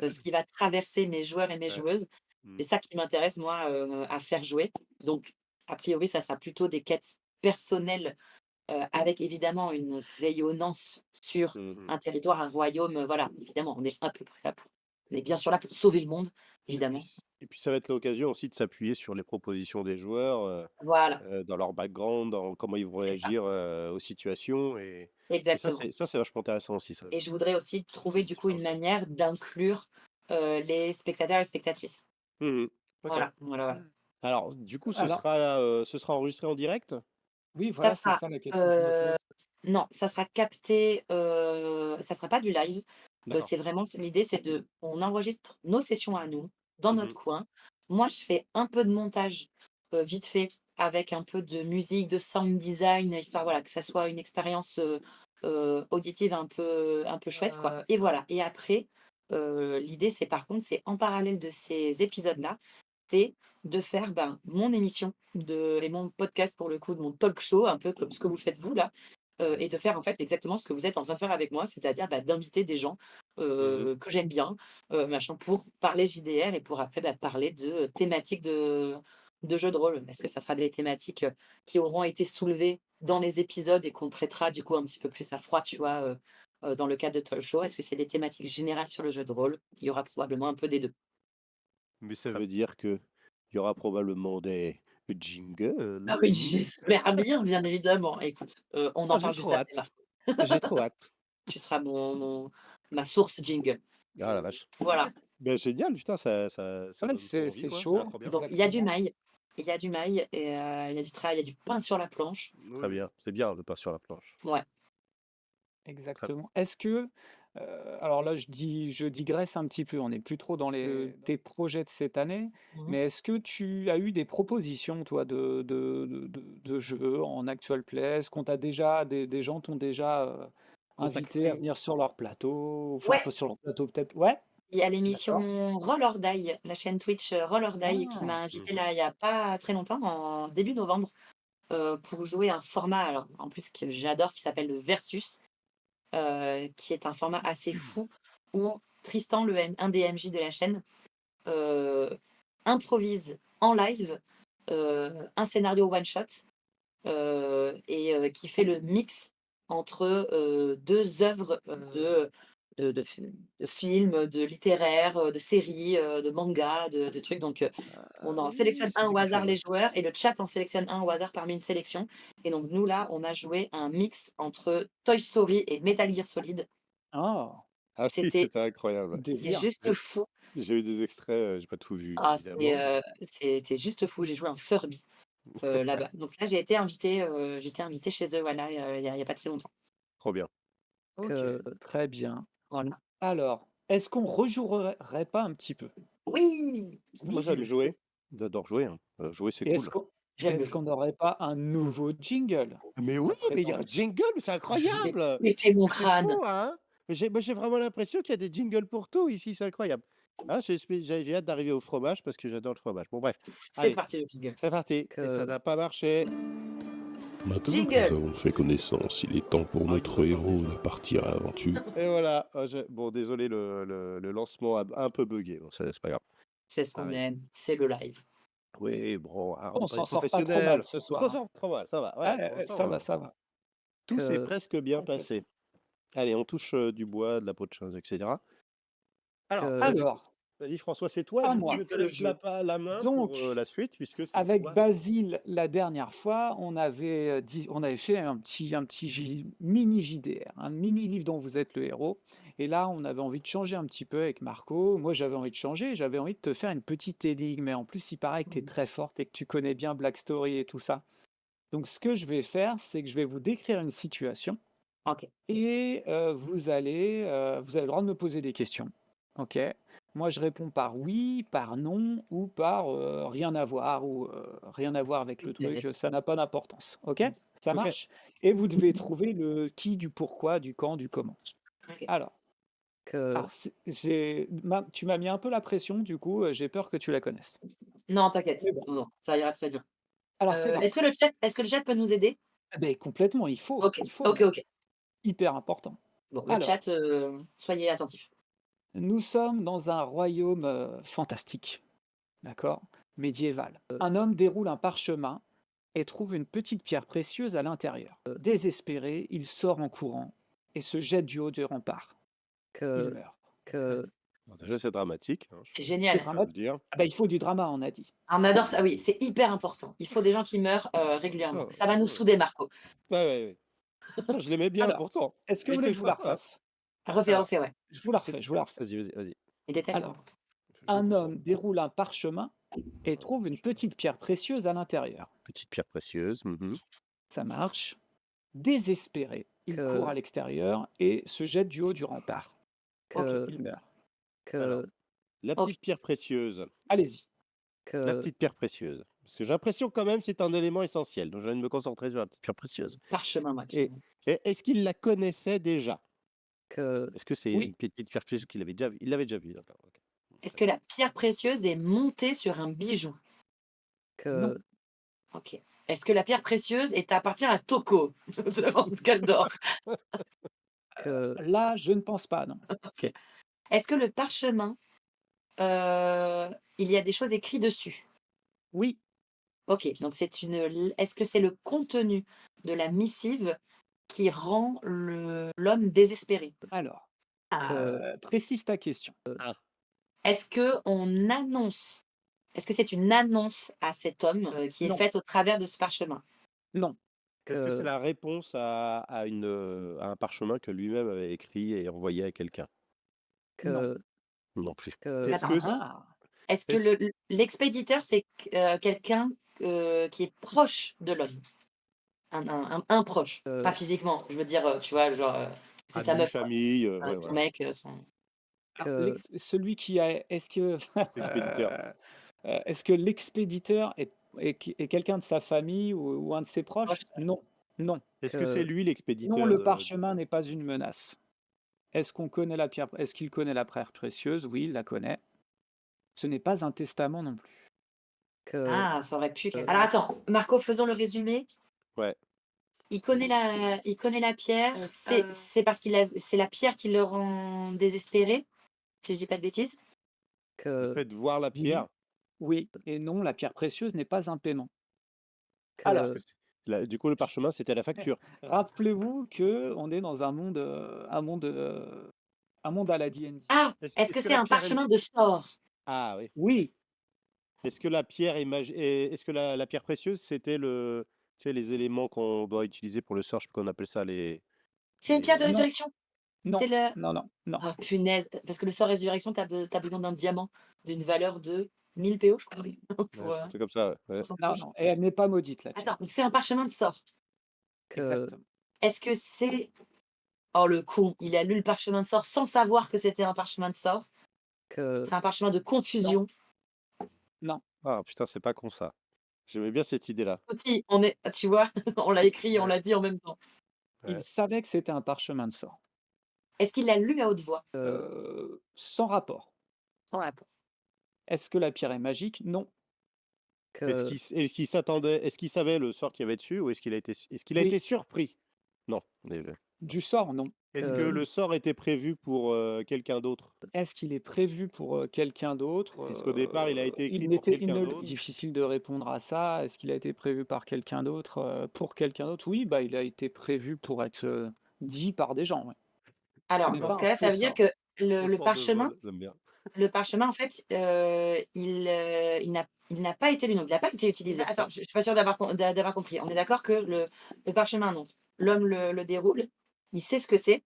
ce qui va traverser mes joueurs et mes Ouais. joueuses. Mmh. C'est ça qui m'intéresse moi, à faire jouer. Donc a priori, ça sera plutôt des quêtes personnelles, avec évidemment une rayonnance sur Mmh mh. un territoire, un royaume, voilà. Évidemment, on est à peu près là pour on est bien sûr là pour sauver le monde, Et évidemment. puis ça va être l'occasion aussi de s'appuyer sur les propositions des joueurs, Voilà, dans leur background, dans comment ils vont c'est ça, réagir, aux situations et exactement. ça c'est vachement intéressant aussi ça. Et je voudrais aussi trouver du coup Super une intéressant. manière d'inclure, les spectateurs et spectatrices. Mmh mh. OK. Voilà, voilà, voilà. Alors du coup Alors, ce sera enregistré en direct? oui, Ça voilà, c'est sera, ça la question que je me pose. non, ça sera capté, ça sera pas du live. D'accord. C'est vraiment l'idée, c'est de on enregistre nos sessions à nous, dans Mmh notre mh. coin. Moi, je fais un peu de montage, vite fait, avec un peu de musique, de sound design, histoire, voilà, que ça soit une expérience, auditive un peu chouette, quoi, et voilà. Et après, l'idée, c'est par contre, c'est en parallèle de ces épisodes-là, c'est de faire, ben, mon émission et mon podcast pour le coup, de mon talk show, un peu comme ce que vous faites vous là, et de faire en fait exactement ce que vous êtes en train de faire avec moi, c'est-à-dire, bah, d'inviter des gens, Mmh mh. que j'aime bien, machin, pour parler JDR et pour après, bah, parler de thématiques de jeux de rôle. Est-ce que ça sera des thématiques, qui auront été soulevées dans les épisodes et qu'on traitera du coup un petit peu plus à froid, tu vois, dans le cadre de talk show? Est-ce que c'est des thématiques générales sur le jeu de rôle? Il y aura probablement un peu des 2. Mais ça veut dire qu'il y aura probablement des Ah jingles? oui, Mmh. j'espère bien évidemment. Écoute, on en Ah j'ai parle juste trop après, hâte. Marc. J'ai trop hâte. Tu seras ma source jingle. Ah la vache. Voilà, Beh, génial, putain, ça Ouais, donne trop envie, c'est quoi, ça a l'air chaud, trop bien. donc il y a du exactement. mail, et il y a du travail, il y a du pain sur la planche. Très bien, c'est bien le pain sur la planche. Ouais. Très Exactement. Est-ce que, alors là, je digresse un petit peu, on n'est plus trop dans tes projets de cette année, Mmh. mais est-ce que tu as eu des propositions, toi, de jeux en actual play? Est-ce qu'on t'a déjà des gens t'ont déjà, invité à contacté. venir sur leur plateau? Enfin, Ouais, pas sur leur plateau, peut-être ouais? il y a D'accord. l'émission Roll or Die, la chaîne Twitch, Roll or Die qui m'a Ah! invitée Mmh. là, il y a pas très longtemps, en début novembre, pour jouer un format, alors en plus que j'adore, qui s'appelle le Versus, qui est un format assez fou où Tristan, un des MJ de la chaîne, heu, improvise en live, un scénario one shot, et qui fait le mix entre, 2 œuvres, de films, de littéraires, de séries, de mangas, de trucs. Donc on Ah en oui, sélectionne ça un me dit au quelque hasard chose, ouais. les joueurs et le chat en sélectionne un au hasard parmi une sélection, et donc nous là, on a joué un mix entre Toy Story et Metal Gear Solid. Ah! Ah oui, C'était c'était incroyable. c'était Délire. juste fou. J'ai eu des extraits, j'ai pas tout vu Ah, évidemment, mais c'était juste fou. J'ai joué un Furby, là-bas. Donc là, j'ai été invitée chez eux, voilà, il y a pas très longtemps. trop bien. OK, très bien. Voilà. Alors, est-ce qu'on rejouerait pas un petit peu? Oui! Moi Oui, j'aime jouer, j'adore jouer, hein. Jouer c'est Et cool. j'aime le est-ce jeu. qu'on n'aurait pas un nouveau jingle Mais oui, à mais il y a un présenter? jingle, mais c'est Je vais incroyable! péter mon Mais c'est crâne. fou, hein? Mais j'ai vraiment l'impression qu'il y a des jingles pour tout ici, c'est incroyable. Ah, j'ai hâte d'arriver au fromage parce que j'adore le fromage. Bon bref, C'est allez, parti le jingle. c'est parti et ça Que n'a pas marché. Maintenant que nous Jingle! avons fait connaissance, il est temps pour notre héros de partir à l'aventure. Et voilà, bon désolé le lancement a un peu buggé, bon ça c'est pas grave, C'est ce ça qu'on arrive. aime, c'est le live. Oui, bon, ah, on On n'est pas des s'en sort pas trop mal professionnels. ce On soir, s'en hein. sort pas mal, ça va, Ah, ouais, pour ça l'instant, va, ça va. tout s'est que presque bien Complètement. passé. Allez, on touche, du bois, de la peau de chien et cetera. Alors, que avec Alors, Vas-y François, c'est toi, À du coup moi. je te Puisque le laisse jeu. la main pour Donc, la suite, puisque c'est avec toi. Basile, la dernière fois, on avait fait mini JDR, un mini livre dont vous êtes le héros. Et là, on avait envie de changer un petit peu avec Marco. Moi, j'avais envie de changer. J'avais envie de te faire une petite énigme. Mais en plus, il paraît que tu es très forte et que tu connais bien Black Story et tout ça. Donc, ce que je vais faire, c'est que je vais vous décrire une situation. Ok. Et vous allez le droit de me poser des questions. Ok. Moi, je réponds par oui, par non ou par rien à voir ou rien à voir avec le truc. Ça n'a pas d'importance. Ok. Ça Ok. marche. Et vous devez trouver le qui, du pourquoi, du quand, du comment. Ok. Alors, Que, tu m'as mis un peu la pression. Du coup, j'ai peur que tu la connaisses. Non, t'inquiète. Mais bon. Non, ça ira très bien. Alors, c'est Est-ce parti. que le chat peut nous aider? Ben, complètement. Il faut. Ok. Il faut. Ok. Ok. Hyper important. Bon, le Alors. chat, soyez attentifs. Nous sommes dans un royaume fantastique, d'accord, médiéval. Un homme déroule un parchemin et trouve une petite pierre précieuse à l'intérieur. Désespéré, il sort en courant et se jette du haut du rempart. Il que, meurt. que, Bon, déjà c'est dramatique, hein, C'est C'est génial. peux le dramatique. dire. Ah bah, il faut du drama, on a dit. On adore ça. Oui, c'est hyper important. Il faut des gens qui meurent régulièrement. Oh, Ça va nous ouais. souder, Marco. Ouais. Putain, je l'aimais bien Alors, pourtant. est-ce que Il vous voulez était que je vous la sympa. refasse? Refais, Alors, refais, ouais. Je vous la c'est- refais, je vous la refais. vas-y. Les détails sont Alors, importants. Je me un concentre. homme déroule un parchemin et trouve une petite pierre précieuse à l'intérieur. Petite pierre précieuse. Ça marche. Désespéré, il Que- court à l'extérieur et se jette du haut du rempart. que, Il meurt. Alors, que, la Ok. petite pierre précieuse. Allez-y. La que, petite pierre précieuse. Parce que j'ai l'impression quand même c'est un élément essentiel. Donc je viens de me concentrer sur la petite pierre précieuse. Parchemin, moi. Et est-ce qu'il la connaissait déjà? que, Est-ce que c'est Oui. une petite pierre précieuse qu'il avait déjà vue? Il l'avait déjà vue, d'accord. Ok. Est-ce que la pierre précieuse est montée sur un bijou? Non. que, Ok. Est-ce que la pierre précieuse appartient à Toko de Galdor? que, Là, je ne pense pas, non. Ok. Est-ce que le parchemin, il y a des choses écrites dessus? Oui. Ok, donc est-ce que c'est le contenu de la missive qui rend l'homme désespéré? Alors, Ah. précise ta question. Est-ce que c'est une annonce à cet homme qui est Non. faite au travers de ce parchemin? Non. Est-ce que c'est que, la réponse à un parchemin que lui-même avait écrit et envoyé à quelqu'un? Non. que, Non plus. que, Est-ce que Ah. Est-ce que l'expéditeur, c'est quelqu'un qui est proche de l'homme? Un proche, pas physiquement. Je veux dire, tu vois, genre, c'est sa ami, meuf, quoi. famille, ouais, Son voilà. mec, Alors, que, celui qui a. Est-ce que. L'expéditeur. Est-ce que l'expéditeur est quelqu'un de sa famille ou un de ses proches? proche. Non. Non. Est-ce que c'est lui Non, l'expéditeur le parchemin n'est pas une menace. Est-ce qu'il connaît la pierre précieuse? Oui, il la connaît. Ce n'est pas un testament non plus. que, Ah, ça aurait pu. Alors attends, Marco, faisons le résumé. Ouais. Il connaît la pierre. C'est parce c'est la pierre qui le rend désespéré, si je dis pas de bêtises. Le que, fait de voir la pierre. Oui, et non, la pierre précieuse n'est pas un paiement. que, Alors, Du coup, le parchemin, c'était la facture. rappelez-vous que on est dans un monde à la D&D. Ah, Est-ce est-ce que que c'est la un pierre est- parchemin de sort? Ah oui. Oui, Est-ce que la pierre est-ce que la pierre précieuse, c'était tu sais, les éléments qu'on doit utiliser pour le sort, je sais pas qu'on appelle ça C'est une pierre de les- non, résurrection? non, C'est le. non. Oh punaise, parce que le sort résurrection, t'as besoin d'un diamant d'une valeur de 1000 PO, je crois. Pour, Ouais, un truc comme ça. Ouais. s'en Non, proche. non, et elle n'est pas maudite, la pierre. Attends, donc c'est un parchemin de sort. que, Exactement. Est-ce que c'est. Oh le con, il a lu le parchemin de sort sans savoir que c'était un parchemin de sort. que, C'est un parchemin de confusion. Non, Ah putain, c'est pas con ça. J'aimais bien cette idée-là. Aussi, tu vois, on l'a écrit, on l'a dit en même temps. Ouais. il savait que c'était un parchemin de sort. Est-ce qu'il l'a lu à haute voix? Sans rapport. Sans rapport. Est-ce que la pierre est magique? Non. que, Est-ce qu'il savait le sort qu'il y avait dessus ou est-ce qu'il a Oui. été surpris? Non. Du sort, non. Est-ce que le sort était prévu pour quelqu'un d'autre? Est-ce qu'il est prévu pour quelqu'un d'autre? Est-ce qu'au départ, il a été écrit il pour n'était, quelqu'un d'autre? difficile de répondre à ça. Est-ce qu'il a été prévu par quelqu'un d'autre? Pour quelqu'un d'autre? Oui, bah, il a été prévu pour être dit par des gens. Ouais. Alors, n'est dans pas ce un cas-là, faux ça veut dire sort. que Au le sort de parchemin, vol, j'aime bien. Le parchemin, en fait, il n'a pas été lu, donc il n'a pas été utilisé. Attends, je suis pas sûre d'avoir compris. On est d'accord que le parchemin, donc l'homme le déroule, il sait ce que c'est,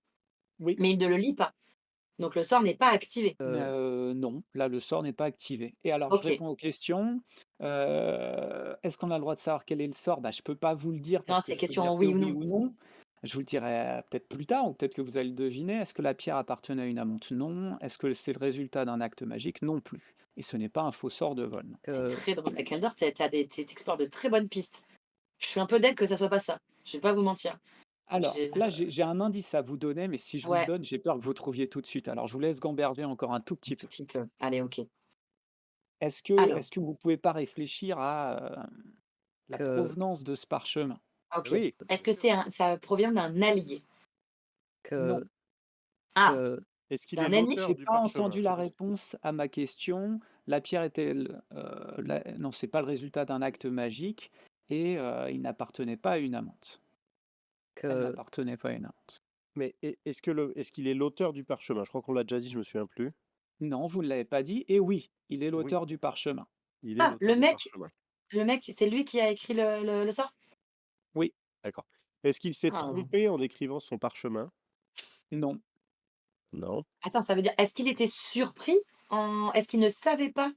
Oui. mais il ne le lit pas. Donc le sort n'est pas activé. Non, là, le sort n'est pas activé. Et alors, je OK. réponds aux questions. Est-ce qu'on a le droit de savoir quel est le sort? Bah, je peux pas vous le dire Non, parce que c'est je peux question dire que oui ou oui non. ou non. Je vous le dirai peut-être plus tard ou peut-être que vous allez le deviner. Est-ce que la pierre appartenait à une amante? Non. Est-ce que c'est le résultat d'un acte magique? Non plus. Et ce n'est pas un faux sort de vol. C'est très drôle. Avec Kaldor, tu explores de très bonnes pistes. Je suis un peu deg que ça soit pas ça. Je vais pas vous mentir. Alors, J'ai là, j'ai un indice à vous donner, mais si je vous le Ouais, donne, j'ai peur que vous trouviez tout de suite. Alors, je vous laisse gamberger encore un tout un petit tout peu. petit peu. Allez, OK. Est-ce que, Alors, est-ce que vous pouvez pas réfléchir à la que, provenance de ce parchemin? OK. Oui, Est-ce bien que sûr. ça provient d'un allié? Non. que, Ah, que, Est-ce qu'il est d'un ennemi? l'auteur J'ai du pas parchemin? entendu la Surtout. réponse à ma question. La pierre était-elle, non, c'est pas le résultat d'un acte magique et il n'appartenait pas à une amante. Elle que, n'appartenait pas à une amante. Mais est-ce qu'il est l'auteur du parchemin? Je crois qu'on l'a déjà dit, je me souviens plus. Non, vous ne l'avez pas dit et oui, il est Oui, l'auteur du parchemin. il est Ah, l'auteur du parchemin. le mec, c'est lui qui a écrit le sort? Oui, D'accord. Est-ce qu'il s'est Ah. trompé en écrivant son parchemin? non, Non. Attends, ça veut dire est-ce qu'il était surpris est-ce qu'il ne savait pas,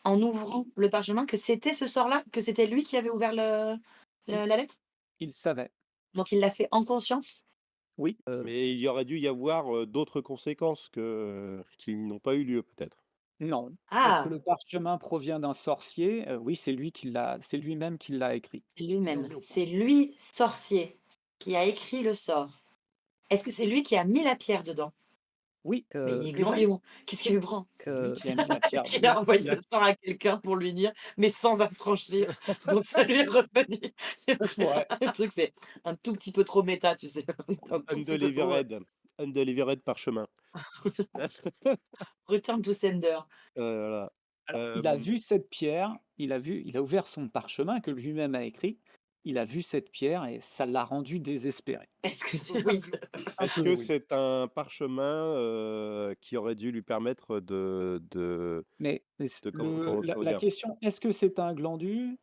en ouvrant le parchemin, que c'était ce sort-là? Que c'était lui qui avait ouvert il la lettre? il savait. Donc il l'a fait en conscience? Oui, Mais il y aurait dû y avoir, d'autres conséquences qui n'ont pas eu lieu peut-être? non. Est-ce que Ah, le parchemin provient d'un sorcier? Oui, c'est lui-même qui l'a écrit. c'est lui-même. Bienvenue au C'est parchemin. lui, sorcier, qui a écrit le sort. Est-ce que c'est lui qui a mis la pierre dedans? Oui, Mais que, il est voyons, qu'est-ce qui lui prend? c'est lui que, qui a mis la Est-ce pierre qu'il a dedans. envoyé Il a le sort à quelqu'un pour lui dire, mais sans affranchir, donc ça lui est revenu. C'est Ça se pourrait. le truc, c'est un tout petit peu trop méta, tu sais? Un tout petit peu trop, Undelivered parchemin. return to sender. Voilà. Alors, il a Hem, vu cette pierre, il a ouvert son parchemin que lui-même a écrit. Il a vu cette pierre et ça l'a rendu désespéré. Est-ce que c'est oui. Un Est-ce peu que oui. c'est un parchemin, qui aurait dû lui permettre Mais c de le la comment la dire? question: «Est-ce que c'est un glandu?»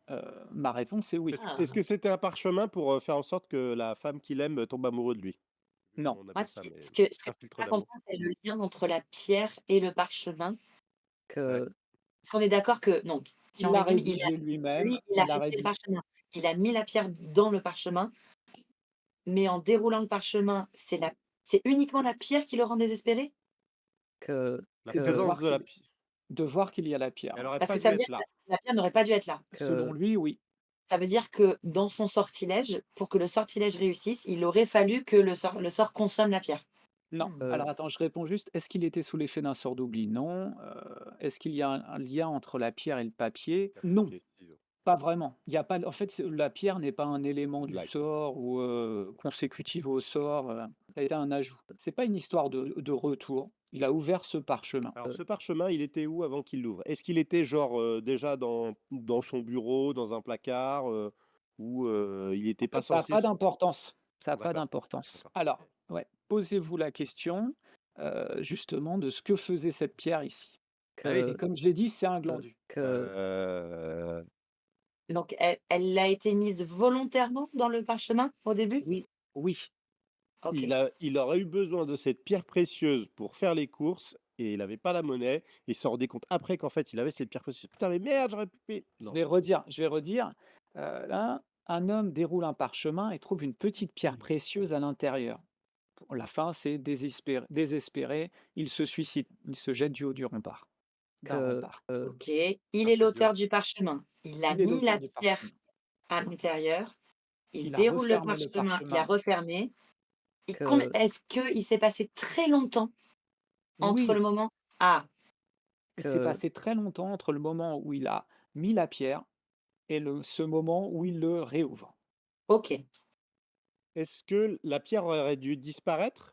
Ma réponse est oui. Est-ce que c'était un parchemin pour, faire en sorte que la femme qu'il aime tombe amoureux de lui? Je sais plus Non, comment on Moi, appelle ça, mais ce que un je filtre peux pas d'amour. comprendre, c'est le lien entre la pierre et le parchemin. Ouais. que, Parce qu'on est d'accord que donc, si il on l'a résume, rédigé lui-même, il a il l'a rédigé le rédigé. parchemin. Il a mis la pierre dans le parchemin, mais en déroulant le parchemin, c'est uniquement la pierre qui le rend désespéré? La C'est de que, présence voir de la qu'il pi de voir qu'il y a la pierre, Elle ouais. aurait Parce pas que dû ça veut dire être que là. la pierre n'aurait pas dû être là. Selon lui, oui. Ça veut dire que dans son sortilège, pour que le sortilège réussisse, il aurait fallu que le sort consomme la pierre. Non. Mmh. Alors attends, je réponds juste, est-ce qu'il était sous l'effet d'un sort d'oubli? Non. Est-ce qu'il y a un lien entre la pierre et le papier? Pierre, Non. papier, ciseaux. Pas vraiment. Il y a pas en fait, la pierre n'est pas un élément du Blague. sort ou, consécutif au sort, ça a été un ajout. C'est pas une histoire de retour. Il a ouvert ce parchemin. Alors ce parchemin, il était où avant qu'il l'ouvre? Est-ce qu'il était genre, déjà dans son bureau, dans un placard, ou, il En était pas fait, ça a censé pas s d'importance. Ça a pas d'accord, d'importance. d'accord. Alors, ouais, posez-vous la question, justement de ce que faisait cette pierre ici Ah oui. et comme je l'ai dit, c'est un glandu. Heu, Donc elle a été mise volontairement dans le parchemin au début? Oui, oui, OK. il aurait eu besoin de cette pierre précieuse pour faire les courses et il avait pas la monnaie et il s'en rendait compte après qu'en fait, il avait cette pierre précieuse. «Putain mais merde, j'aurais pu payer!» Non. je vais redire, là, un homme déroule un parchemin et trouve une petite pierre précieuse à l'intérieur. Pour la fin, c'est désespéré, il se suicide, il se jette du haut du rempart d'un rempart. OK. Il est Merci Dieu. l'auteur du parchemin. Il a Il est mis l'auteur la du pierre parchemin. à l'intérieur. Il Il a déroule le refermé le parchemin, il a parchemin. refermé. Et est-ce qu'il s'est passé très longtemps entre le Oui, moment ah, il s'est passé très longtemps entre le moment où il a mis la pierre et ce moment où il le réouvre. OK. Est-ce que la pierre aurait dû disparaître?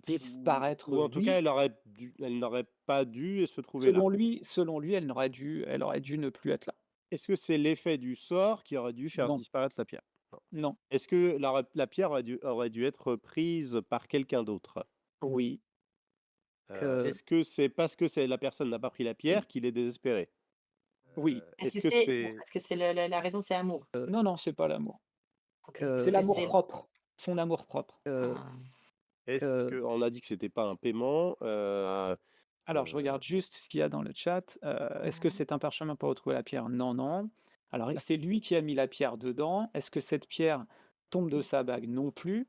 Disparaître, Ou en tout cas, oui. elle n'aurait pas dû se trouver là? Selon lui, elle aurait dû ne plus être là. Est-ce que c'est l'effet du sort qui aurait dû faire Non, disparaître la pierre? Non. non, Est-ce que la pierre aurait dû être prise par quelqu'un d'autre? oui, que, Est-ce que c'est parce que la personne n'a pas pris la pierre qu'il est désespéré? Oui. Est-ce Est-ce que que c'est c'est est-ce que c'est la raison, c'est amour? Non, non, c'est pas l'amour. OK. que, C'est Est-ce que l'amour c'est propre. Son amour propre. que, ah, est-ce que, qu'on a dit que c'était pas un paiement, Alors, je regarde juste ce qu'il y a dans le chat. Est-ce que mmh c'est un parchemin pour retrouver la pierre? Non, non. Alors, c'est lui qui a mis la pierre dedans. Est-ce que cette pierre tombe de sa bague? Non plus.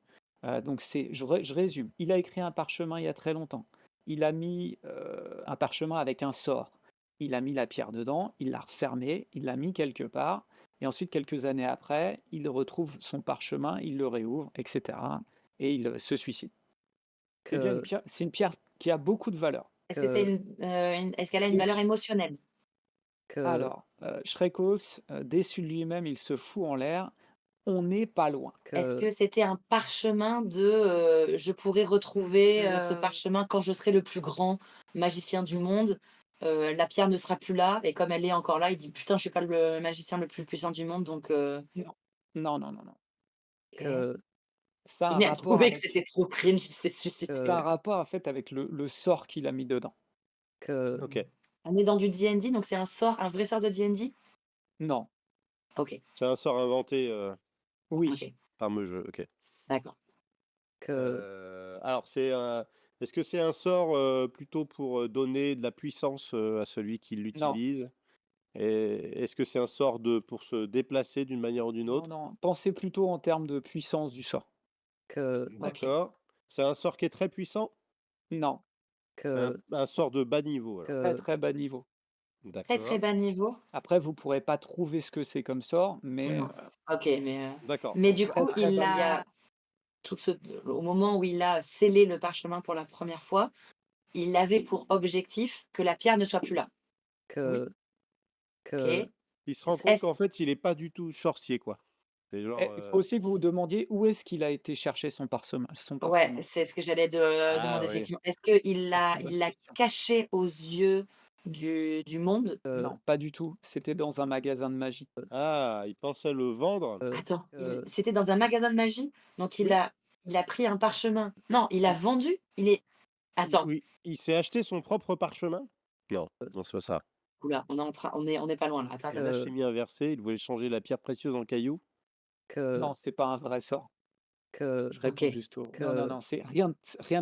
Donc, je résume. Il a écrit un parchemin il y a très longtemps. Il a mis un parchemin avec un sort. Il a mis la pierre dedans, il l'a refermé, il l'a mis quelque part. Et ensuite, quelques années après, il retrouve son parchemin, il le réouvre, etc. Et il se suicide. C'est bien que, c'est une pierre qui a beaucoup de valeur. Est-ce que c'est que, est-ce qu'elle a une Et valeur émotionnelle? que, alors, Shrekos, déçu de lui-même, il se fout en l'air. On n'est pas loin. Est-ce que, que c'était un parchemin de, je pourrais retrouver, ce parchemin quand je serai le plus grand magicien du monde, la pierre ne sera plus là et comme elle est encore là, il dit: «Putain, je suis pas le magicien le plus puissant du monde donc» Non. Non, non, non, non. OK. que, Ça a un Il a rapport trouvé que avec c'était trop cringe, il s'est suicidé. ça a un rapport, en fait, avec le sort qu'il a mis dedans. que, OK. On est dans du D&D, donc c'est un sort, un vrai sort de D&D? Non. OK, C'est un sort inventé, Oui. OK, par le jeu, OK. d'accord. que, Alors est-ce que c'est un sort, plutôt pour, donner de la puissance, à celui qui Non. l'utilise? Et est-ce que c'est un sort pour se déplacer d'une manière ou d'une Non, autre? non. Pensez plutôt en termes de puissance du sort. que, OK. D'accord. C'est un sort qui est très puissant? Non. C'est un que, un sort de bas niveau alors? Très, que, très bas niveau. Très, très D'accord, bas niveau? Après, vous pourrez pas trouver ce que c'est comme sort, mais Non. OK, d'accord. mais du très, coup, très bas il niveau. a tout ce au moment où il a scellé le parchemin pour la première fois, il avait pour objectif que la pierre ne soit plus là. Oui. que, OK. Il se rend compte Est-ce qu'en fait, il est pas du tout sorcier, quoi. C'est genre, Il faut aussi que vous vous demandiez où est-ce qu'il a été chercher son Ouais, parchemin. c'est ce que j'allais ah demander oui, effectivement. Est-ce qu'il C'est l'a une bonne il l'a question. caché aux yeux du monde? Non, pas du tout. C'était dans un magasin de magie. ah, il pensait le vendre? Attends, que, c'était dans un magasin de magie? Donc Oui, il a pris un parchemin. Non, il a oui. vendu? Il est attends, Oui, il s'est acheté son propre parchemin? Non, non, c'est pas ça. ouh là, on est pas loin là. Attends, Il y a attends. que, l'alchimie inversée, il voulait changer la pierre précieuse en caillou? Non, c'est pas un vrai sort. Je réponds OK. juste au non, non, que, non, c'est rien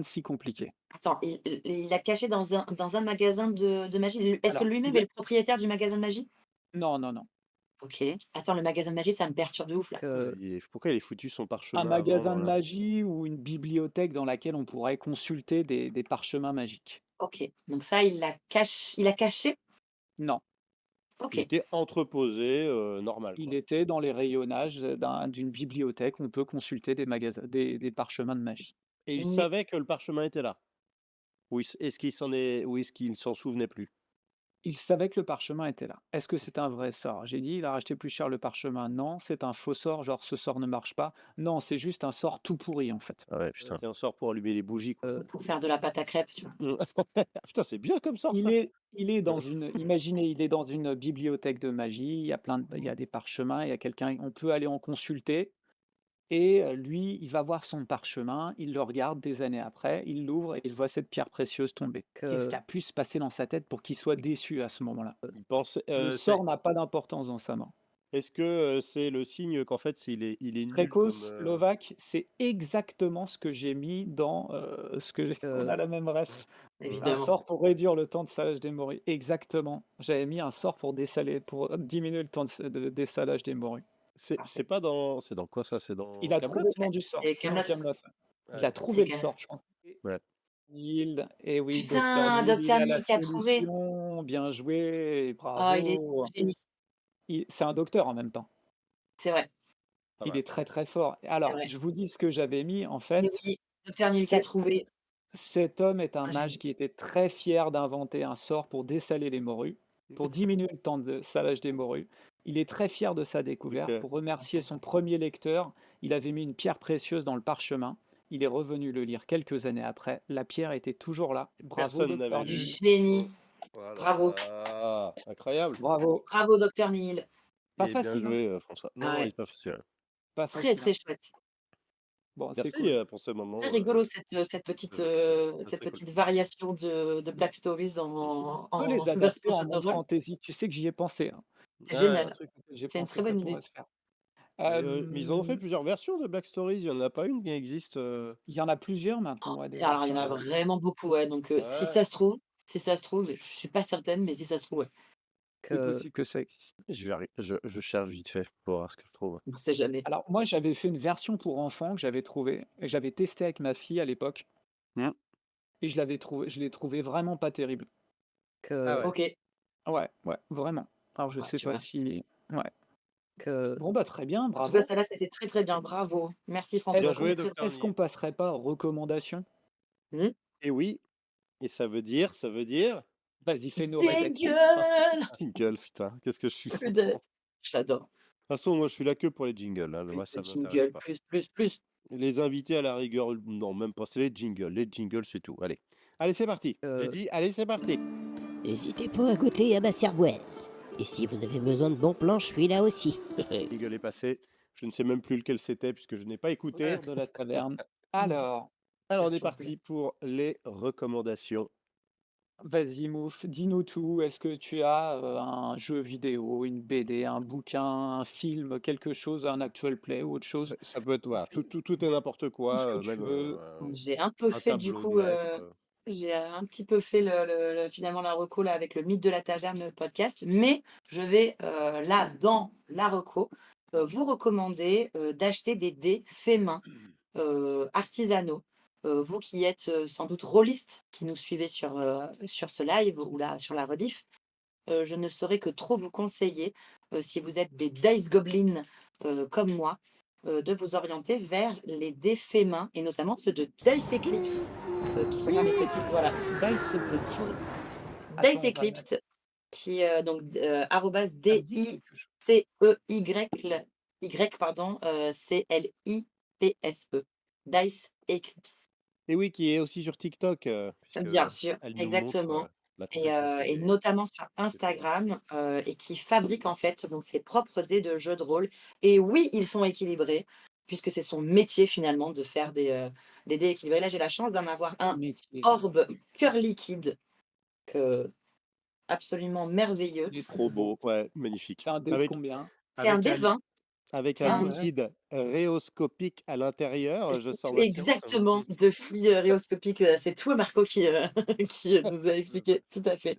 de si compliqué. Attends, il l'a caché dans un magasin de magie? Est-ce que Alors, lui-même il est a le propriétaire du magasin de magie? non, non, non. OK. Attends, le magasin de magie, ça me perturbe de ouf là. Pourquoi il a foutu son Un parchemin à magasin vendre, de là? magie ou une bibliothèque dans laquelle on pourrait consulter des parchemins magiques. OK, donc ça, il l'a caché? Non, Il OK. était entreposé, normal, il quoi. était dans les rayonnages, d'une bibliothèque où on peut consulter des parchemins de magie. Et il Mais savait que le parchemin était là? Ou est-ce qu'il s'en souvenait plus? Il savait que le parchemin était là. Est-ce que c'est un vrai sort? J'ai dit: «Il a racheté plus cher le parchemin». Non, c'est un faux sort, genre ce sort ne marche pas. Non, c'est juste un sort tout pourri, en fait. Ah ouais, putain. C'est un sort pour allumer les bougies, quoi. pour faire de la pâte à crêpes, tu vois? Mmh. Putain, c'est bien comme sort, ça! Il est dans une imaginez, il est dans une bibliothèque de magie, il y a des parchemins, il y a quelqu'un on peut aller en consulter et lui, il va voir son parchemin, il le regarde des années après, il l'ouvre et il voit cette pierre précieuse tomber. Qu'est-ce qui que, a pu se passer dans sa tête pour qu'il soit déçu à ce moment-là? Il pensait, Le sort n'a pas d'importance dans sa main. est-ce que, c'est le signe qu'en fait, il est nul comme, Précoce, Lovac, c'est exactement ce que j'ai mis dans, ce que j'ai on que, a la même ref. Un Évidemment. sort pour réduire le temps de salage des morues. Exactement. J'avais mis un sort pour dessaler pour diminuer le temps de dessalage des morues. c'est Parfait. pas dans c'est dans quoi ça? C'est dans Il a Kaamelott? trouvé le nom du sort. C'est C'est dans Kaamelott. Kaamelott. Il a Ouais, C'est trouvé le Kaamelott. sort, je pense. Et ouais. Neil, et oui, docteur Putain, Neil, il Docteur a la Neil qui a trouvé! solution. Bien joué, Oh, il est bravo. génie. C'est un docteur en même temps. C'est vrai, Pas Il mal. est très, très fort. c'est Alors, vrai. je vous dis ce que j'avais mis, en Mais fait, oui, Docteur Neil qui a c'est trouvé. cet homme est un Ah, mage génie. qui était très fier d'inventer un sort pour dessaler les morues, pour diminuer le temps de salage des morues. Il est très fier de sa découverte. OK. Pour remercier son premier lecteur, il avait mis une pierre précieuse dans le parchemin. Il est revenu le lire quelques années après. La pierre était toujours là. Bravo, Personne n'avait docteur Du Neil. vu. Mmh. génie. Bravo. Voilà, incroyable! Bravo. Bravo, Docteur Neil. Pas Et bien facile, hein? joué, François. Non, Ah non, il ouais, est pas facile. Pas très, facile, très hein? chouette. Bon, c'est Merci cool. pour ce moment. Très rigolo cette Très cool. petite variation de Black Stories On peut les en adapter version en jeu de mode rôle. fantasy. Tu sais que j'y ai pensé, hein. C'est C'est un génial, truc auquel j'ai c'est une pensé très que ça bonne pourrait idée. se faire. Mais ils en ont fait Hem, plusieurs versions de Black Stories. Il y en a pas une qui existe. il y en a plusieurs maintenant, ouais, des Alors il y en versions a comme ça. vraiment beaucoup, ouais, donc Ouais. si ça se trouve, je suis pas certaine, mais si ça se trouve, ouais, C'est que possible que ça existe. Je cherche vite fait pour voir ce que je trouve. on sait jamais. Alors moi, j'avais fait une version pour enfants que j'avais trouvée et j'avais testé avec ma fille à l'époque Mmh. et je l'ai trouvé vraiment pas terrible. Ah que ouais. OK, Ouais, ouais, vraiment. Alors je bah, sais tu pas vois? si ouais. que Bon, bah, très bien, En tout cas, bravo. celle-là, c'était très, très bien, bravo. Merci Bien François, Est-ce c'était joué, qu'on très docteur est-ce qu'on Nier. passerait pas aux recommandations? mmh. Et oui, et ça veut dire Vas-y, fais-nous répéter. Jingle! jingle, putain, qu'est-ce que je suis content. Punaise, je l'adore. De toute façon, moi, je suis là que pour les jingles, hein, Plus moi, de ça m'intéresse jingle, pas. plus. Les invités, à la rigueur, non, même pas, c'est les jingles. Les jingles, c'est tout. Allez. Allez, c'est parti. J'ai que dit, allez, c'est parti. N'hésitez pas à goûter à ma cervoise. Et si vous avez besoin de bons plans, je suis là aussi. Jingle est passé. Je ne sais même plus lequel c'était puisque je n'ai pas écouté. L'heure de la taverne. Alors, Alors, Quelle on est surprise. parti pour les recommandations. vas-y Mouf, dis-nous tout. Est-ce que tu as, un jeu vidéo, une BD, un bouquin, un film, quelque chose, un actual play ou autre chose? Ça peut être, voilà, tout, Tu tout, tout et n'importe tout ce quoi, que tu même veux. J'ai un peu un fait du tableau de coup, maître. j'ai un petit peu fait finalement la reco là avec le Mythe de la Taverne podcast, mais je vais, là dans la reco, vous recommander, d'acheter des dés faits main, artisanaux. Vous qui êtes, sans doute rôlistes, qui nous suivez sur ce live ou là sur la rediff, je ne saurais que trop vous conseiller, si vous êtes des dice goblins, comme moi, de vous orienter vers les dés faits main et notamment ceux de Dice Eclipse, qui sont dans les petits voilà, Dice Eclipse. Dice Attends, on va mettre Eclipse qui, donc arrobase ça me dit quelque chose. DICEY pardon, CLIPSE. Dice Eclipse. Et oui, qui est aussi sur TikTok, puisque Bien sûr, elle nous montre exactement la conversation et des notamment sur joueurs. Instagram, et qui fabrique en fait donc ses propres dés de jeux de rôle et oui, ils sont équilibrés puisque c'est son métier finalement de faire des dés équilibrés. Là, j'ai la chance d'en avoir un Métier. Orbe cœur liquide que absolument merveilleux. Il est Trop trop beau. beau, ouais, magnifique. C'est un dé de combien? C'est un Avec dé un 20, avec c'est un Ah un ouais. liquide rhéoscopique à l'intérieur, je sors ma science. exactement de fluide, rhéoscopique, c'est tout Marco qui, qui, nous a expliqué, tout à fait.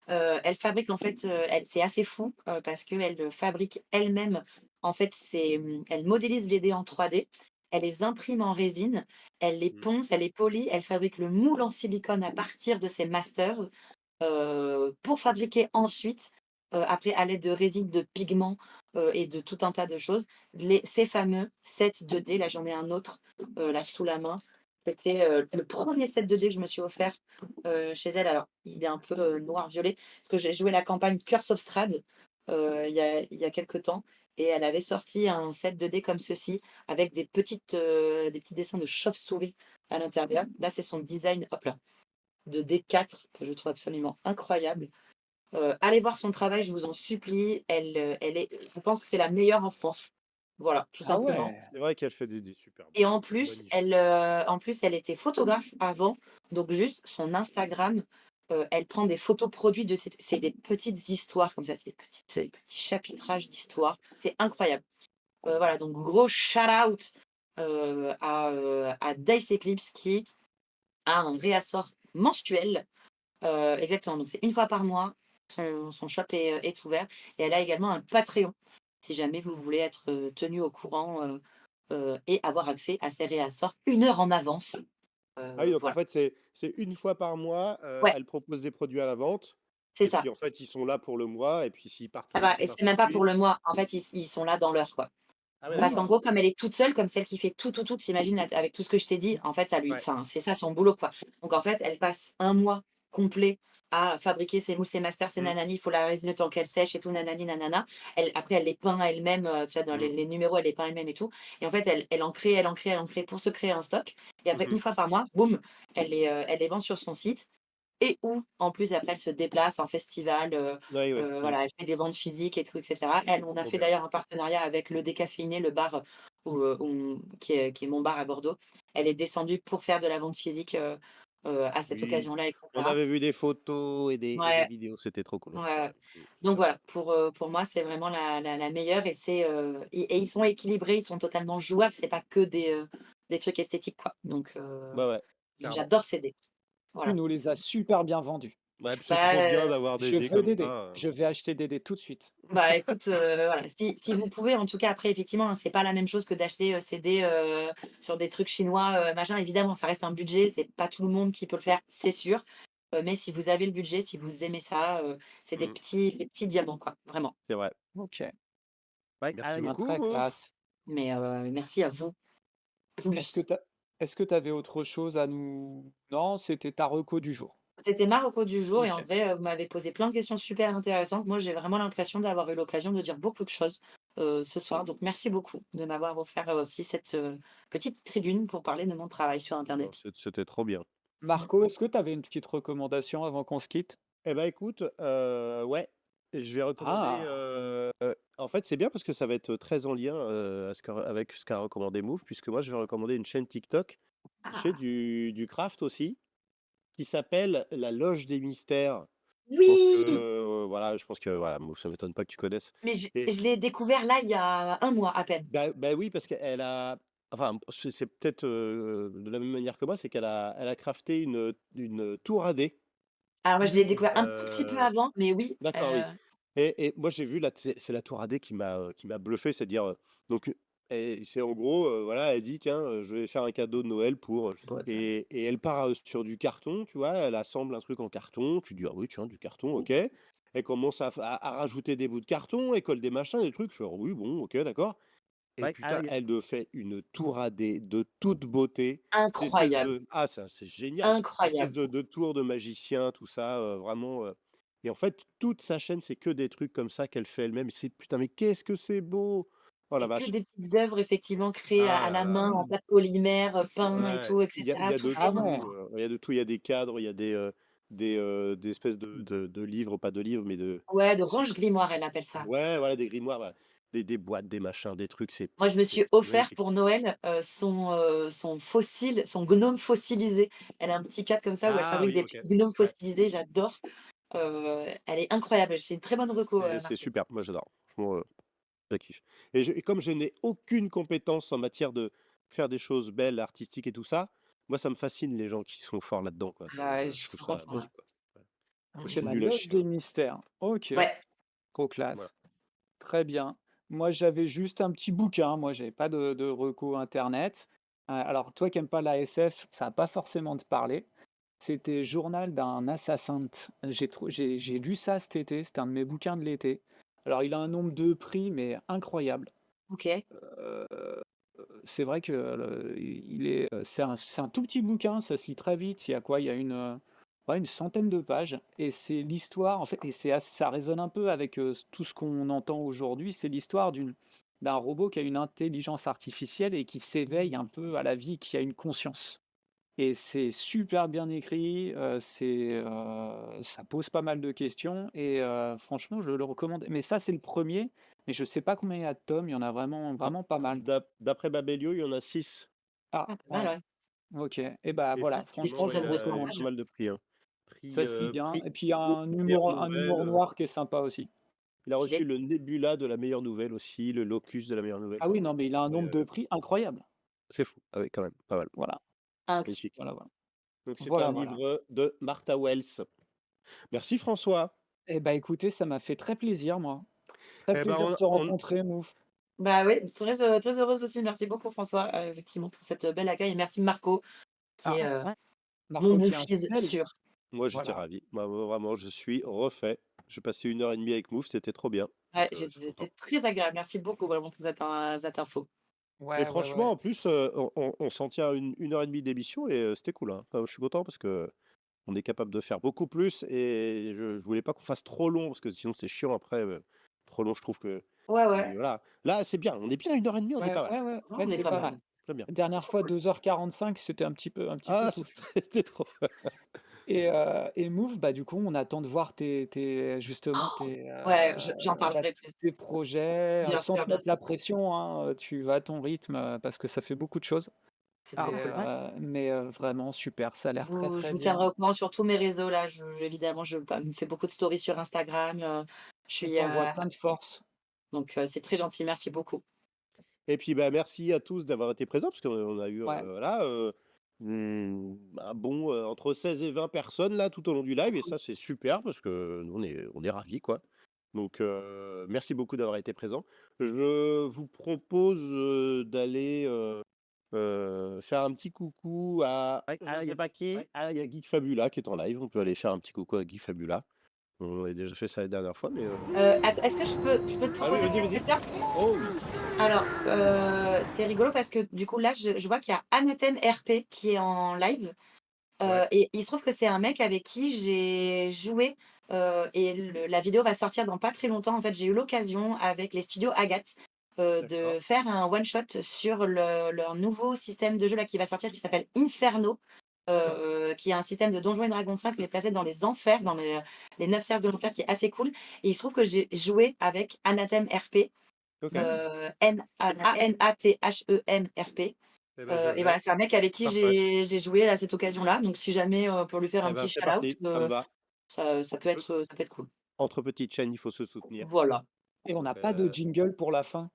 Elle fabrique en fait, elle c'est assez fou, parce qu'elle fabrique elle-même, en fait, elle modélise les dés en 3D, elle les imprime en résine, elle les Mmh. ponce, elle les polit, elle fabrique le moule en silicone à partir de ses masters, pour fabriquer ensuite, après à l'aide de résine, de pigments, et de tout un tas de choses, ces fameux sets 2D. Là, j'en ai un autre, là sous la main. C'était, le 1er set 2D que je me suis offert, chez elle. Alors, il est un peu, noir-violet parce que j'ai joué la campagne Curse of Strahd, il y a quelque temps et elle avait sorti un set 2D comme ceci avec des petits dessins de chauve-souris à l'intérieur. Là, c'est son design, hop là, de D4 que je trouve absolument incroyable. Allez voir son travail, je vous en supplie. Je pense que c'est la meilleure en France. Voilà, tout Ah simplement. ouais! C'est vrai qu'elle fait des super Et beaux magnifiques. en plus, elle était photographe avant, donc juste son Instagram, elle prend des photos produits c'est des petites histoires comme ça, c'est des petits chapitrages d'histoires. C'est incroyable. Voilà, donc gros shout out, à Dice Eclipse qui a un réassort mensuel. Exactement, donc c'est une fois par mois, son shop est ouvert et elle a également un Patreon, si jamais vous voulez être, tenu au courant, et avoir accès à ses réassorts 1 heure en avance. Ah oui, donc en Voilà. fait, c'est une fois par mois, Ouais, elle propose des produits à la vente c'est et ça. puis, en fait, ils sont là pour le mois et puis s'ils partent Ah tout bah tout et un c'est coup de même pas pour suite. le mois, en fait, ils sont là dans l'heure, quoi. Ah ouais, Parce qu'en d'accord. gros, comme elle est toute seule, comme celle qui fait tout, tu imagines avec tout ce que je t'ai dit, en fait, Ouais. enfin, c'est ça son boulot, quoi. Donc en fait, elle passe un mois complet à fabriquer ses moules, ses masters, ses Mmh. nanani, il faut la résine le temps qu'elle sèche et tout, nanani, nanana. Après, elle les peint elle-même, tu vois, dans Mmh. les numéros, elle les peint elle-même et tout. Et en fait, elle en crée, elle en crée, elle en crée pour se créer un stock. Et après, Mmh. une fois par mois, boum, elle les vend sur son site. Et où, en plus, après, elle se déplace en festival, Oui, oui. Mmh. voilà, elle fait des ventes physiques et tout, et cetera. On a Trop fait bien. d'ailleurs un partenariat avec le Décaféiné, le bar qui est mon bar à Bordeaux. Elle est descendue pour faire de la vente physique, à cette Oui, occasion-là et on cetera. avait vu des photos et des Ouais, vidéos, c'était trop cool. ouais, Ouais, ouais. ouais. Donc voilà, pour moi, c'est vraiment la meilleure et et ils sont équilibrés, ils sont totalement jouables, c'est pas que des trucs esthétiques, quoi. Donc Ouais, ouais, clairement. j'adore ces dés. Tu Voilà, nous les as super bien vendus. Ouais, puis c'est trop bah, bien d'avoir des Je dés veux comme des dés. ça. Je vais acheter des dés tout de suite. bah, écoute, voilà, si vous pouvez, en tout cas, après effectivement, hein, c'est pas la même chose que d'acheter, ces dés, sur des trucs chinois, machin. Évidemment, ça reste un budget, c'est pas tout le monde qui peut le faire, c'est sûr. Mais si vous avez le budget, si vous aimez ça, c'est Mmh, des petits diamants, quoi, vraiment. c'est vrai. OK. Ouais, Ah merci bien, beaucoup, très Mouf. classe. Mais merci à vous, Est-ce que plus. tu est-ce que tu avais autre chose à nous non, c'était ta reco du jour. C'était ma reco du jour et en OK. vrai, vous m'avez posé plein de questions super intéressantes. Moi, j'ai vraiment l'impression d'avoir eu l'occasion de dire beaucoup de choses, ce soir. Donc merci beaucoup de m'avoir offert, aussi cette, petite tribune pour parler de mon travail sur Non, internet. c'était trop bien. Marco, est-ce que tu avais une petite recommandation avant qu'on se quitte? Eh ben, écoute, ouais, je vais recommander, Ah! en fait, c'est bien parce que ça va être très en lien, à ce qu'a avec ce qu'a recommandé Mouf, puisque moi, je vais recommander une chaîne TikTok qui fait Ah! du craft aussi, qui s'appelle La Loge des Mystères. Je pense que, Oui! voilà, voilà, Mouf, ça m'étonne pas que tu connaisses Mais et je l'ai découvert là, il y a un mois à peine. bah, oui, parce qu'elle a enfin, c'est peut-être, de la même manière que moi, c'est qu'elle a crafté une tour à dés, Alors moi, je l'ai découvert un tout petit peu heu avant, mais oui, d'accord, oui. Et moi, j'ai vu là, c'est la tour à dés qui m'a bluffé, c'est-à-dire, donc et c'est en gros, voilà, elle dit: «Tiens, je vais faire un cadeau de Noël pour», pote. et elle part, sur du carton, tu vois? Elle assemble un truc en carton, tu dis: «Ah oui, tiens, du carton, OK». Elle commence à rajouter des bouts de carton, elle colle des machins, des trucs, je fais: «Ah oui, bon, OK, d'accord». Et Ouais, ah putain, oui. elle te fait une tour à dés de toute beauté. Cette espèce Incroyable, de ça, c'est génial. Cette espèce incroyable. de tour de magicien, tout ça, vraiment, et en fait, toute sa chaîne, c'est que des trucs comme ça qu'elle fait elle-même et c'est putain, mais qu'est-ce que c'est beau! Oh la C'est que vache! des petites œuvres effectivement créées à Ah là la là. main en pâte polymère, peint et Ouais, tout et il y cetera, a tout de fait Ah main. ouais! tout, il y a de tout. Il y a des cadres, il y a des espèces de livres, pas de livres, mais de Ouais, de range-grimoire, elle appelle ça. ouais, voilà, des grimoires, voilà. Des boîtes, des machins, des trucs, Moi, je me suis c'est offert magnifique. pour Noël, son fossile, son gnome fossilisé. Elle a un petit cadre comme ça où elle Ah fabrique oui, des OK. petits gnomes Ouais. fossilisés, j'adore. Elle est incroyable, c'est une très bonne reco, C'est Marco. super, moi j'adore. Franchement, je kiffe et comme je n'ai aucune compétence en matière de faire des choses belles, artistiques et tout ça, moi ça me fascine les gens qui sont forts là-dedans, quoi. Ça Ouais, je je trouve peux ça comprendre. magique, quoi. Ouais. Ouais, Faut C'est du la nul à loge chier, hein. des mystères. OK, ouais, trop Voilà. classe. Très bien. Moi, j'avais juste un petit bouquin, moi, j'avais pas de reco internet. Alors toi qui aimes pas la SF, ça va pas forcément te parler. C'était Journal d'un assassin. J'ai lu ça cet été, c'était un de mes bouquins de l'été. Alors il a un nombre de prix, mais incroyable. OK. Heu, c'est vrai que c'est un tout petit bouquin, ça se lit très vite. Il y a quoi? Il y a ouais, une centaine de pages et c'est l'histoire en fait et ça résonne un peu avec, tout ce qu'on entend aujourd'hui. C'est l'histoire d'un robot qui a une intelligence artificielle et qui s'éveille un peu à la vie, qui a une conscience. Et c'est super bien écrit, ça pose pas mal de questions et franchement, je le recommande. Mais ça, c'est le premier, mais je sais pas combien il y a de tomes, il y en a vraiment Ah, vraiment pas mal. d'après Babelio, il y en a 6 Ah, Ah, pas mal, ouais, ouais. OK et bah, et voilà, effectivement, franchement, Effectivement, je le il y a eu recommande. pas page. mal de prix, hein. Ça se lit bien Prix et puis il y a Hugo un meilleure humour nouvelle, noir qui est sympa aussi. il a reçu Stylé. le Nebula de la meilleure nouvelle aussi, le Locus de la meilleure nouvelle. Ah oui, non, mais il a un Et nombre de prix incroyable. c'est fou. Ah oui, quand même, pas mal. Voilà, Inc. Magnifique. voilà, voilà. Donc c'est un Voilà, voilà. livre de Martha Wells. Merci François. Et bah, écoutez, ça m'a fait très plaisir, moi. Très Eh ben, plaisir de te on rencontrer, Mouf. Bah, oui, très heureuse aussi. Merci beaucoup François, effectivement pour cette, bel accueil et merci Marco qui Ah, est, Ouais. mon Marco qui est un bouffize fidèle. sûr. moi, j'étais Voilà. ravi. Moi, vraiment, je suis refait. J'ai passé 1 heure et demie avec Mouf, c'était trop bien. Donc, Ouais, je suis c'était content. très agréable. Merci beaucoup vraiment pour cette info. Et Ouais, ouais, franchement, ouais. en plus, on s'en tient à 1 heure et demie d'émission et c'était cool, hein. Enfin, je suis content parce que on est capable de faire beaucoup plus et je voulais pas qu'on fasse trop long parce que sinon c'est chiant après, trop long, je trouve que Ouais, et ouais. voilà. Là, c'est bien, on est bien à 1 heure et demie, on est Ouais, pas mal. ouais, ouais, Non, ouais, on est c'est pas pas mal. mal. J'aime bien. La dernière Trop fois, cool. 2h45, c'était un petit peu Ah, touche. c'était trop. Et Move, bah, du coup, on attend de voir justement Oh, ouais, j'en parlerai plus. tes projets, Bien sans sûr, te bien mettre la sûr. pression, hein, tu vas à ton rythme, parce que ça fait beaucoup de choses. C'est Et trop cool. Ouais. vraiment super, ça a l'air très, Je très vous tiendrai bien. au courant sur tous mes réseaux là. Évidemment, je me fais beaucoup de stories sur Instagram. Je On suis, t'envoie plein de force. donc c'est très gentil. Merci beaucoup. Et puis, bah, merci à tous d'avoir été présents, parce qu'on a eu, Ouais, voilà, un bon, entre 16 et 20 personnes là, tout au long du live, et ça, c'est super parce que nous, on est ravis, quoi. Donc, merci beaucoup d'avoir été présents. Je vous propose, d'aller, faire un petit coucou à il y a pas qui? Ah, il y a Geek Fabula qui est en live. On peut aller faire un petit coucou à Geek Fabula. On avait déjà fait ça la dernière fois, mais, Est-ce que je peux te ah oui, proposer vas-y, quelque vas-y. chose? Oh oui! Alors, c'est rigolo parce que du coup là, je vois qu'il y a Anathème RP qui est en live. Ouais, Et il se trouve que c'est un mec avec qui j'ai joué, et la vidéo va sortir dans pas très longtemps. En fait, j'ai eu l'occasion avec les studios Agathe, d'accord. de faire un one shot sur leur nouveau système de jeu là qui va sortir, qui s'appelle Inferno, qui est un système de Donjons et Dragons 5 mais placé dans les enfers, dans les 9 cercles de l'enfer, qui est assez cool. Et il se trouve que j'ai joué avec Anathème RP, OK. Anathemrp. Eh ben, je Et vais. voilà, c'est un mec avec qui Parfait. j'ai joué à cette occasion-là. Donc si jamais, pour lui faire un Eh ben, petit c'est shout-out, parti, ça me va. Heu, ça peut être cool. Entre petites chaînes, il faut se soutenir. Voilà. et on Donc, n'a pas de jingle pour la fin.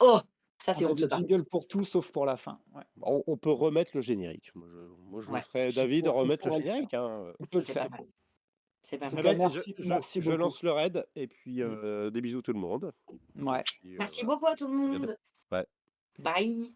Oh! Ça, On c'est a honteux des par contre. jingles pour tout sauf pour la fin. Ouais, on peut remettre le générique. Moi, je vous Ouais, ferai d'avis de on remettre le pourrait le faire. générique, hein, On peut le c'est pas faire. mal. C'est En pas tout Eh mal. cas, ben, merci je beaucoup. lance le raid et puis, Mmh. des bisous tout le monde. Et Ouais. puis, Merci voilà. beaucoup à tout le À bientôt. monde. Ouais. Bye.